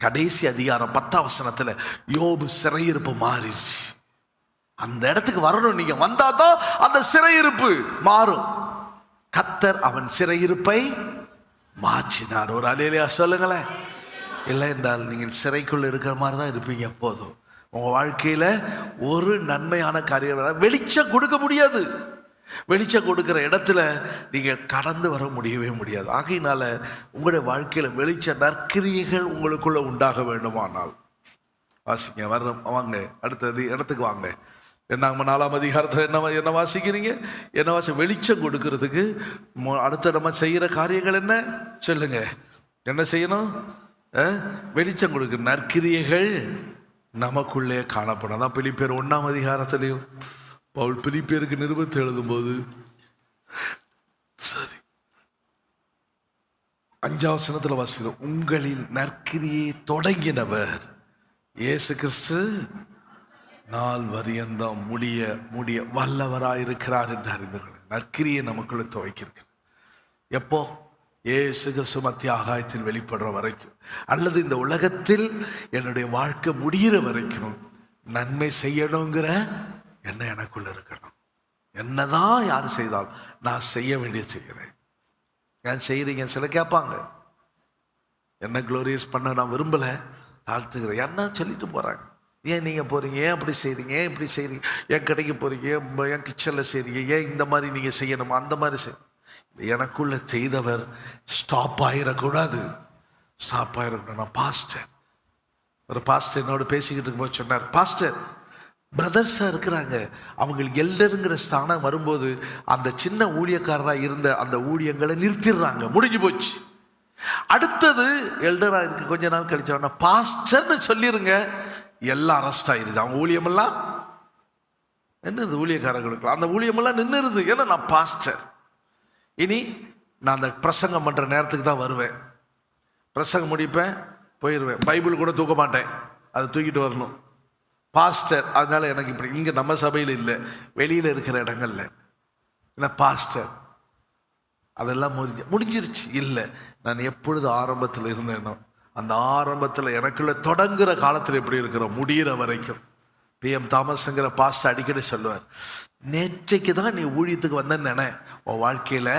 கடைசி அதிகாரம் 10ஆம் வசனத்துல யோபு சிறையிருப்பு மாறிடுச்சு. அந்த இடத்துக்கு வரணும். நீங்க வந்தாதான் அந்த சிறையிருப்பு மாறும். கர்த்தர் அவன் சிறையிருப்பை மாற்றினார். ஒரு அல்லேலூயா சொல்லுங்களேன். இல்லை என்றால் நீங்கள் சிறைக்குள்ள இருக்கிற மாதிரி தான் இருப்பீங்க. போதும், உங்க வாழ்க்கையில ஒரு நன்மையான காரியம் வெளிச்சம் கொடுக்க முடியாது. வெளிச்சம் கொடுக்கிற இடத்துல நீங்க கடந்து வர முடியவே முடியாது. ஆகையினால உங்களுடைய வாழ்க்கையில வெளிச்ச நற்கிரியைகள் உங்களுக்குள்ள உண்டாக வேண்டுமானால் வாசிங்க. வாங்க, அடுத்தது இடத்துக்கு வாங்க. என்ன 4ஆம் அதிகாரத்தில் என்ன வாசிக்கிறீங்க? என்ன வாசி? வெளிச்சம் கொடுக்கறதுக்கு அடுத்த நம்ம செய்யற காரியங்கள் என்ன சொல்லுங்க? என்ன செய்யணும்? வெளிச்சம் கொடுக்க நற்கிரியைகள் நமக்குள்ளே காணப்படும். அதான் பிலிப்பியர் 1ஆம் அதிகாரத்திலையும் பவுல் பிலிப்பியருக்கு நிருபத்தை எழுதும் போது 5ஆம் வசனத்துல வாசிக்கிறோம். உங்களில் நற்கிரியை தொடங்கினவர் இயேசு கிறிஸ்து நாள் வரியந்தம் முடிய முடிய வல்லவராயிருக்கிறார் என்று அறிந்தவர்கள் நற்கிரியை நமக்குள்ள துவைக்கிறார். எப்போ? இயேசு கிறிஸ்து மத்திய ஆகாயத்தில் வெளிப்படுற வரைக்கும், அல்லது இந்த உலகத்தில் என்னுடைய வாழ்க்கை முடிகிற வரைக்கும் நன்மை செய்யணுங்கிற எண்ணம் எனக்குள்ள இருக்கணும். என்னதான் யார் செய்தாலும் நான் செய்ய வேண்டிய செய்கிறேன். ஏன் செய்கிறீங்க? சில கேட்பாங்க, என்ன க்ளோரியஸ் பண்ண நான் விரும்பலை, தாழ்த்துக்கிறேன், என்ன சொல்லிட்டு போகிறாங்க. ஏன் நீங்கள் போகிறீங்க? ஏன் அப்படி செய்கிறீங்க? ஏன் இப்படி செய்கிறீங்க? ஏன் கடைக்கு போகிறீங்க? ஏன் கிச்சனில் செய்கிறீங்க? ஏன் இந்த மாதிரி நீங்கள் செய்யணுமா? அந்த மாதிரி எனக்குள்ள செய்தவர் ஸ்டாப் ஆகிடக்கூடாது. ஸ்டாப் ஆகிடக்கூடாது. நான் பாஸ்டர், ஒரு பாஸ்டர் என்னோட பேசிக்கிட்டு இருக்கும்போது சொன்னார், பாஸ்டர் பிரதர்ஸாக இருக்கிறாங்க, அவங்களுக்கு எல்டருங்கிற ஸ்தானம் வரும்போது அந்த சின்ன ஊழியக்காரராக இருந்த அந்த ஊழியங்களை நிறுத்திடுறாங்க, முடிஞ்சு போச்சு. அடுத்தது எல்டராக இருக்கு, கொஞ்ச நாள் கழிச்சவன பாஸ்டர்னு சொல்லிருங்க, எல்லாம் அரெஸ்ட் ஆயிருது. அவங்க ஊழியமெல்லாம் நின்றுது, ஊழியக்காரங்களுக்கு அந்த ஊழியமெல்லாம் நின்றுருது. ஏன்னா நான் பாஸ்டர். இனி நான் அந்த பிரசங்கம் பண்ணுற நேரத்துக்கு தான் வருவேன், பிரசங்கம் முடிப்பேன், போயிடுவேன். பைபிள் கூட தூக்க மாட்டேன், அதை தூக்கிட்டு வரணும். பாஸ்டர், அதனால எனக்கு இப்படி. இங்கே நம்ம சபையில் இல்லை, வெளியில் இருக்கிற இடங்கள்ல என்ன பாஸ்டர், அதெல்லாம் முடிஞ்சிருச்சு. இல்லை, நான் எப்பொழுது ஆரம்பத்தில் இருந்தேனோ அந்த ஆரம்பத்தில் எனக்குள்ள தொடங்குற காலத்தில் எப்படி இருக்கிறோம் முடிகிற வரைக்கும். PM தாமஸ்ங்கிற பாஸ்டர் அடிக்கடி சொல்லுவார், நேற்றைக்கு தான் நீ ஊழியத்துக்கு வந்தேன்னு நினை, உன் வாழ்க்கையில்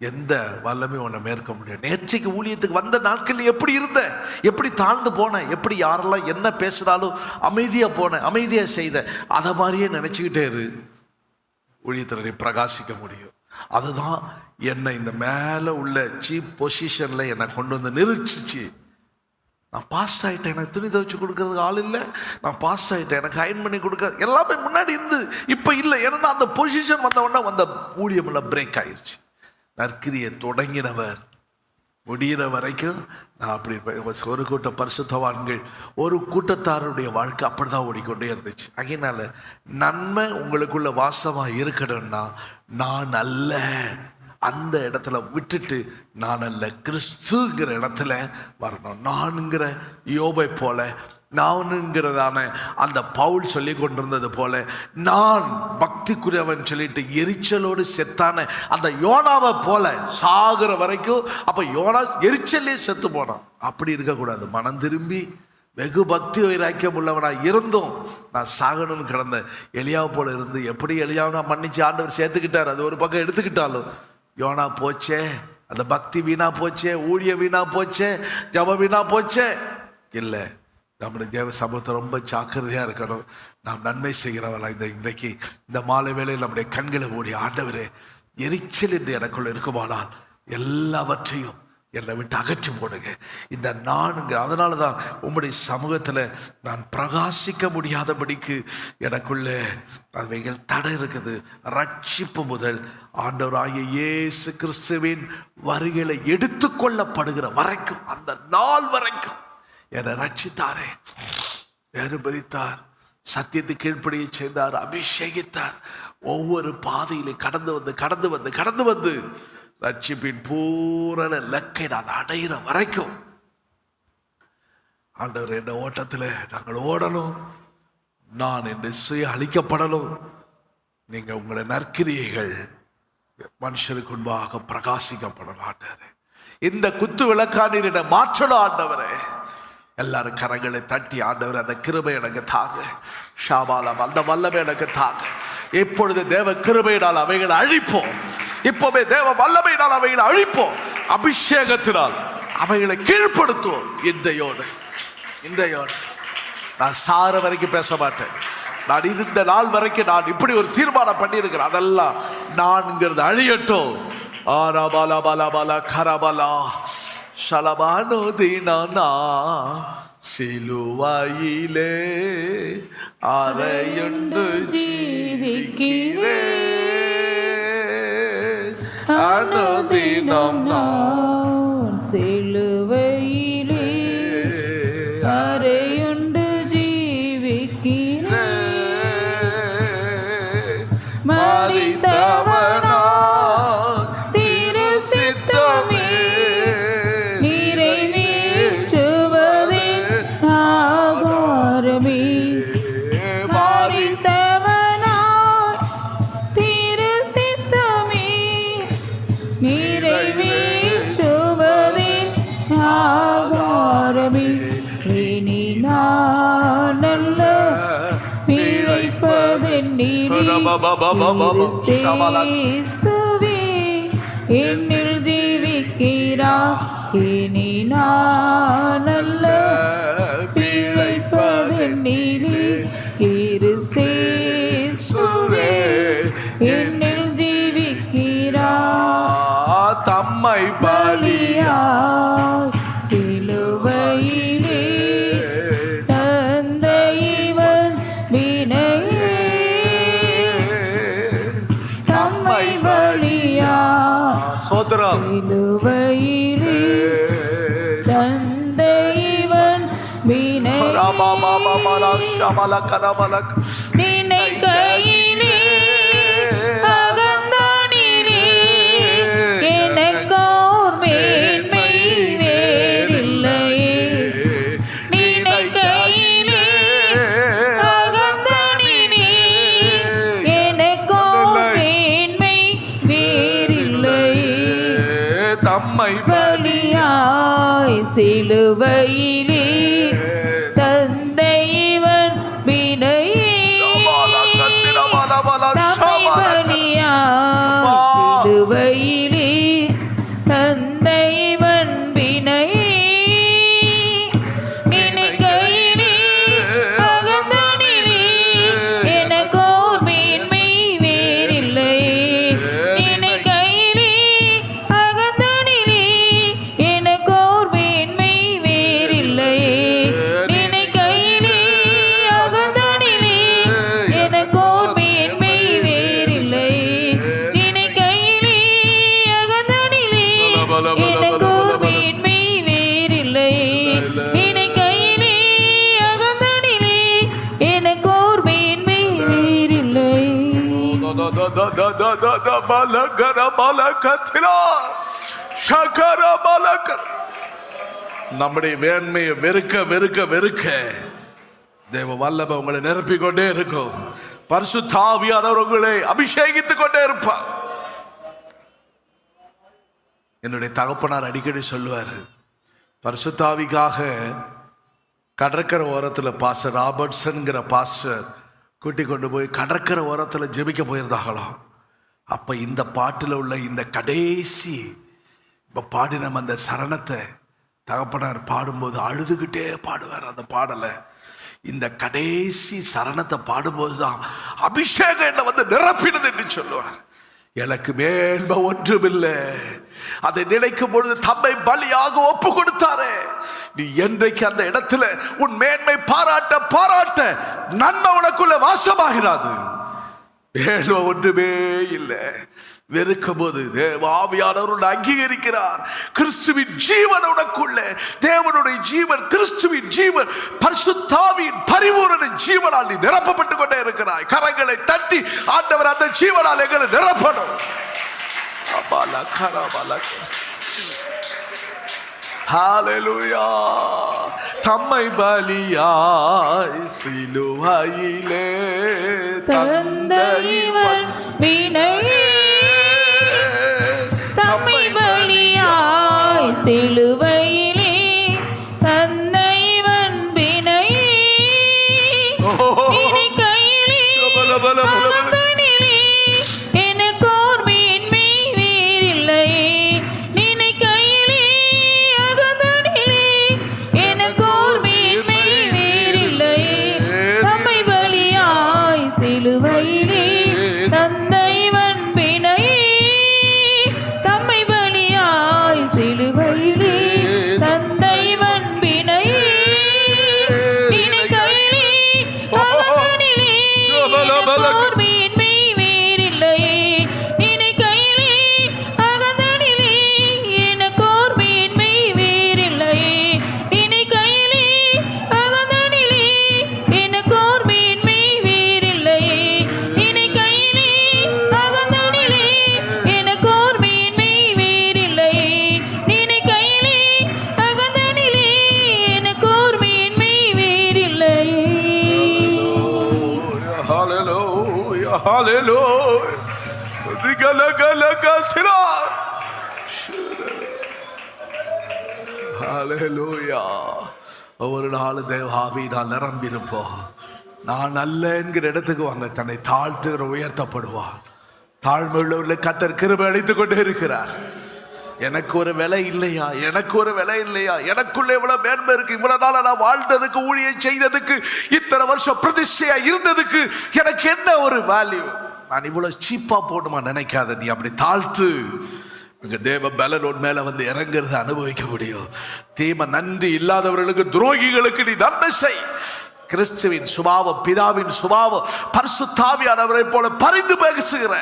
எந்த வல்லமையும் உன்னை மேற்க முடியும். நேற்றைக்கு ஊழியத்துக்கு வந்த நாட்கள் எப்படி இருந்த, எப்படி தாழ்ந்து போன, எப்படி யாரெல்லாம் என்ன பேசுகிறாலும் அமைதியாக போன, அமைதியாக செய்த, அதை மாதிரியே நினச்சிக்கிட்டே இரு, ஊழியத்தில் பிரகாசிக்க முடியும். அதுதான் என்னை இந்த மேலே உள்ள சீப் பொசிஷனில் என்னை கொண்டு வந்து நிறுத்திச்சு. நான் பாஸ் ஆகிட்டேன், எனக்கு துணி துவைச்சு கொடுக்கறதுக்கு ஆள் இல்லை, நான் பாஸ் ஆகிட்டேன், எனக்கு அயன் பண்ணி கொடுக்க எல்லாமே முன்னாடி இருந்து இப்போ இல்லை. ஏன்னா அந்த பொசிஷன் வந்த உடனே அந்த ஊழியமெல்லாம் பிரேக் ஆயிடுச்சு. நற்கிரியை தொடங்கினவர் முடிகிற வரைக்கும் நான் அப்படி இருப்பேன். ஒரு கூட்ட பரிசுத்தவான்கள், ஒரு கூட்டத்தாருடைய வாழ்க்கை அப்படிதான் ஓடிக்கொண்டே இருந்துச்சு. அதனால நன்மை உங்களுக்குள்ள வாசமாக இருக்கணும்னா நான் அல்ல, அந்த இடத்துல விட்டுட்டு நான் அல்ல கிறிஸ்துங்கிற இடத்துல வரணும். நானுங்கிற யோபை போல, நானுங்கிறதான அந்த பவுல் சொல்லி கொண்டிருந்தது போல, நான் பக்திக்குரியவன் சொல்லிட்டு எரிச்சலோடு செத்தான அந்த யோனாவை போல சாகிற வரைக்கும். அப்ப யோனா எரிச்சலே செத்து போனான். அப்படி இருக்கக்கூடாது. மனம் திரும்பி வெகு பக்தி வைராக்கியம் உள்ளவனாக இருந்தும் நான் சாகணும்னு கிடந்த எலியாவை போல இருந்து, எப்படி எலியாவை மன்னிச்சு ஆண்டவர் சேர்த்துக்கிட்டார், அது ஒரு பக்கம் எடுத்துக்கிட்டாலும் யோனா போச்சே, அந்த பக்தி வீணா போச்சே, ஊழிய வீணா போச்சே, ஜப வீணா போச்சே. இல்லை, நம்முடைய தேவ சமூகத்தை ரொம்ப ஜாக்கிரதையாக இருக்கணும். நாம் நன்மை செய்கிறவர்களா இன்றைக்கு இந்த மாலை வேளையில் நம்முடைய கண்களை ஓடி, ஆண்டவரே எரிச்சல் என்று எனக்குள்ள இருக்குமானால் எல்லாவற்றையும் என்னை விட்டு அகற்றி போடுங்க. இந்த நான்கு, அதனால தான் உம்முடைய சமூகத்தில் நான் பிரகாசிக்க முடியாதபடிக்கு எனக்குள்ளே அவைகள் தடை இருக்குது. ரட்சிப்பு முதல் ஆண்டவராகிய இயேசு கிறிஸ்துவின் வருகைகளை எடுத்துக்கொள்ளப்படுகிற வரைக்கும், அந்த நாள் வரைக்கும் என்னை ரட்சித்தாரே, வேறுபதித்தார், சத்தியத்துக்கு கீழ்ப்படியை செய்தார், அபிஷேகித்தார். ஒவ்வொரு பாதையிலே கடந்து வந்து ரட்சிப்பின் பூரண இலக்கை நான் அடைகிற வரைக்கும் ஆண்டவர் என்ற ஓட்டத்தில் நாங்கள் ஓடணும். நான் என்று சுய அழிக்கப்படணும். நீங்க உங்களுடைய நற்கிரியைகள் மனுஷருக்கு முன்பாக பிரகாசிக்கப்படணும். ஆண்டவரே, இந்த குத்து விளக்கான மாற்றணும். ஆண்டவரே, எல்லாரும் கரங்களை தட்டி, ஆண்டவர் அந்த கிருபை எனக்கு தாங்க, ஷாபாலம் அந்த வல்லமை எனக்கு தாங்க. இப்பொழுது தேவ கிருபையினால் அவைகளை அழிப்போம். இப்போவே தேவ வல்லமையினால் அவைகளை அழிப்போம். அபிஷேகத்தினால் அவைகளை கீழ்ப்படுத்துவோம். இன்றையோடு நான் சார வரைக்கும் பேச மாட்டேன். நான் இருந்த நாள் வரைக்கும் நான் இப்படி ஒரு தீர்மானம் பண்ணியிருக்கிறேன். அதெல்லாம் நான்கிறது அழியட்டும். ஆராபாலா பாலா பாலா கரபாலா ஷலபானோ தீனானா சிலுவையிலே அறையுண்டு ஜீவிக்கிறே அனுதினம் நான் சிலுவையிலே அறையுண்டு ஜீவிக்கிறே மரித்தவனா திரு சித்தமே நிறைவேற்றுவதே ஆகாரமே கிறிஸ்தேசுவே என்னில் ஜீவிக்கிறார். இனி நான் அல்ல பிழைப்பதென்னிலே கிறிஸ்தேசுவே என்னில் ஜீவிக்கிறார். தம்மை பலியாய் சிலுவையிலே தந்த இவன் வினையே தம்மை பலியாய் சோதரம் சிலுவையிலே தந்த இவன் வினையே நினைக்கையிலே அகந்தானிலே எனக்கோர் மேன்மை வேறில்லையே. நினைக்கையிலே அகந்தானிலே எனக்கோர் மேன்மை வேறில்லையே. தம்மை பலியாய் சிலுவையிலே தந்த இவன் வினையே தம்மை பலியாய் சிலுவையிலே தந்த இவன் வினையே நினைக்கையிலே அகந்தானிலே எனக்கோர் மேன்மை வேறில்லையே. நினைக்கையிலே அகந்தானிலே எனக்கோர் மேன்மை வேறில்லையே. நினைக்கையிலே அகந்தானிலே எனக்கோர் மேன்மை வேறில்லையே. நினைக்கையிலே அகந்தானிலே எனக்கோர் மேன்மை வேறில்லையே. நினைக்கையிலே அகந்தானிலே எனக்கோர் மேன்மை வேறில்லையே. நம்முடைய வேண்மையை வெறுக்க வெறுக்க வெறுக்க தேவ வல்லமை உங்களை நிரப்பிக் கொண்டே இருக்கும். பரிசுத்த ஆவியானவர் உங்களை அபிஷேகித்துக் கொண்டே இருப்பார். என்னுடைய தகப்பனார் அடிக்கடி சொல்லுவார், பரிசுத்த ஆவிக்காக கடற்கரை ஓரத்தில் பாஸ்டர் ராபர்ட்சன்கிற பாஸ்டர் கூட்டி கொண்டு போய் கடற்கரை ஓரத்தில் ஜெபிக்க போயிருந்தாங்களாம். அப்போ இந்த பாட்டில் உள்ள இந்த கடைசி இப்போ பாடின அந்த சரணத்தை தகப்பனார் பாடும்போது அழுதுகிட்டே பாடுவார். அந்த பாடலை இந்த கடைசி சரணத்தை பாடும்போது தான் அபிஷேகம் என்னை வந்து நிரப்பினது என்று சொல்லுவார். எனக்கு மேன்மை ஒன்றுமில்லை, அதை நினைக்கும் பொழுது தம்மை பலியாக ஒப்பு கொடுத்தாரே. நீ என்றைக்கு அந்த இடத்துல உன் மேன்மை பாராட்ட பாராட்ட நன்மை உனக்குள்ள வாசமாகிறாது. மேன்மை ஒன்றுமே இல்லை. வெறுக்கும் போது தேவ ஆவியானவர் அங்கீகரிக்கிறார். கிறிஸ்துவின் ஜீவன் உனக்குள்ளே, தேவனுடைய ஜீவன், கிறிஸ்துவின் ஜீவன், பரிசுத்த ஆவியின் பரிபூரண ஜீவனால் நீ நிரப்பப்பட்டு கொண்டே இருக்கிறாய். கரங்களை தட்டி ஆண்டவர் அந்த ஜீவனால் எங்களை நிரப்பணும். ஹalleluya. தம்மை பலியாய் சிலுவையிலே தந்த இவன் வினையே தம்மை பலியாய் சிலுவையிலே தந்த இவன் வினையே நினைக்கையிலே அகந்தானிலே எனக்கோர் மேன்மை வேறில்லையே. நினைக்கையிலே அகந்தானிலே எனக்கோர் மேன்மை வேறில்லையே. தம்மை பலியாய் சிலுவையிலே தந்த இவன் வினையே தம்மை பலியாய் சிலுவையிலே தந்த இவன் வினையே நினைக்கையிலே அகந்தானிலே எனக்கோர் மேன்மை வேறில்லையே. நினைக்கையிலே அகந்தானிலே எனக்கோர் மேன்மை வேறில்லையே. நினைக்கையிலே அகந்தானிலே எனக்கோர் மேன்மை வேறில்லையே. நினைக்கையிலே அகந்தானிலே எனக்கோர் மேன்மை வேறில்லையே. நினைக்கையிலே அகந்தானிலே எனக்கோர் மேன்மை வேறில்லையே. Hallelujah, hallelujah. Hallelujah. ஒவ்வொரு நாளும் தேவ ஆவியினால் நிரம்பியிருப்போம். நான் அல்ல என்கிற இடத்துக்கு வாங்க. தன்னை தாழ்த்துகிற உயர்த்தப்படுவான். தாழ்மை உள்ளவர்களை கர்த்தர் கிருபை அளித்துக் கொண்டே இருக்கிறார். எனக்கு ஒரு விலை இல்லையா, எனக்கு ஒரு விலை இல்லையா, எனக்குள்ள இவ்வளவு மேன்மை இருக்கு, இவ்வளவு நாள் நான் வாழ்ந்ததுக்கு, ஊழியம் செய்ததுக்கு, இத்தனை வருஷம் பிரதிஷ்டையா இருந்ததுக்கு எனக்கு என்ன ஒரு வேல்யூ? நான் இவ்வளவு சீப்பா போடுமா நினைக்காத. நீ அப்படி தாழ்த்து. அங்க தேவ பலன் உன் மேல வந்து இறங்குறத அனுபவிக்க முடியும். தீம நன்றி இல்லாதவர்களுக்கு, துரோகிகளுக்கு நீ நன்மை செய். கிறிஸ்துவின் சுபாவம், பிதாவின் சுபாவம், பரிசுத்தாவியானவரை போல பரிந்து பேசுகிற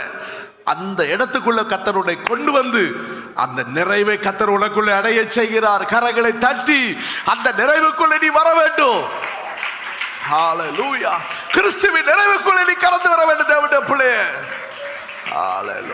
அந்த இடத்துக்குள்ள கர்த்தர் உன்னை கொண்டு வந்து அந்த நிறைவை கர்த்தர் உனக்குள்ள அடைய செய்கிறார். கரங்களை தட்டி அந்த நிறைவுக்குள்ள நீ வர வேண்டும். ஹalleluya. கிறிஸ்துவின் நிறைவுக்குள்ள நீ கடந்து வர வேண்டும் தேவனுடைய பிள்ளையே. ஹalleluya.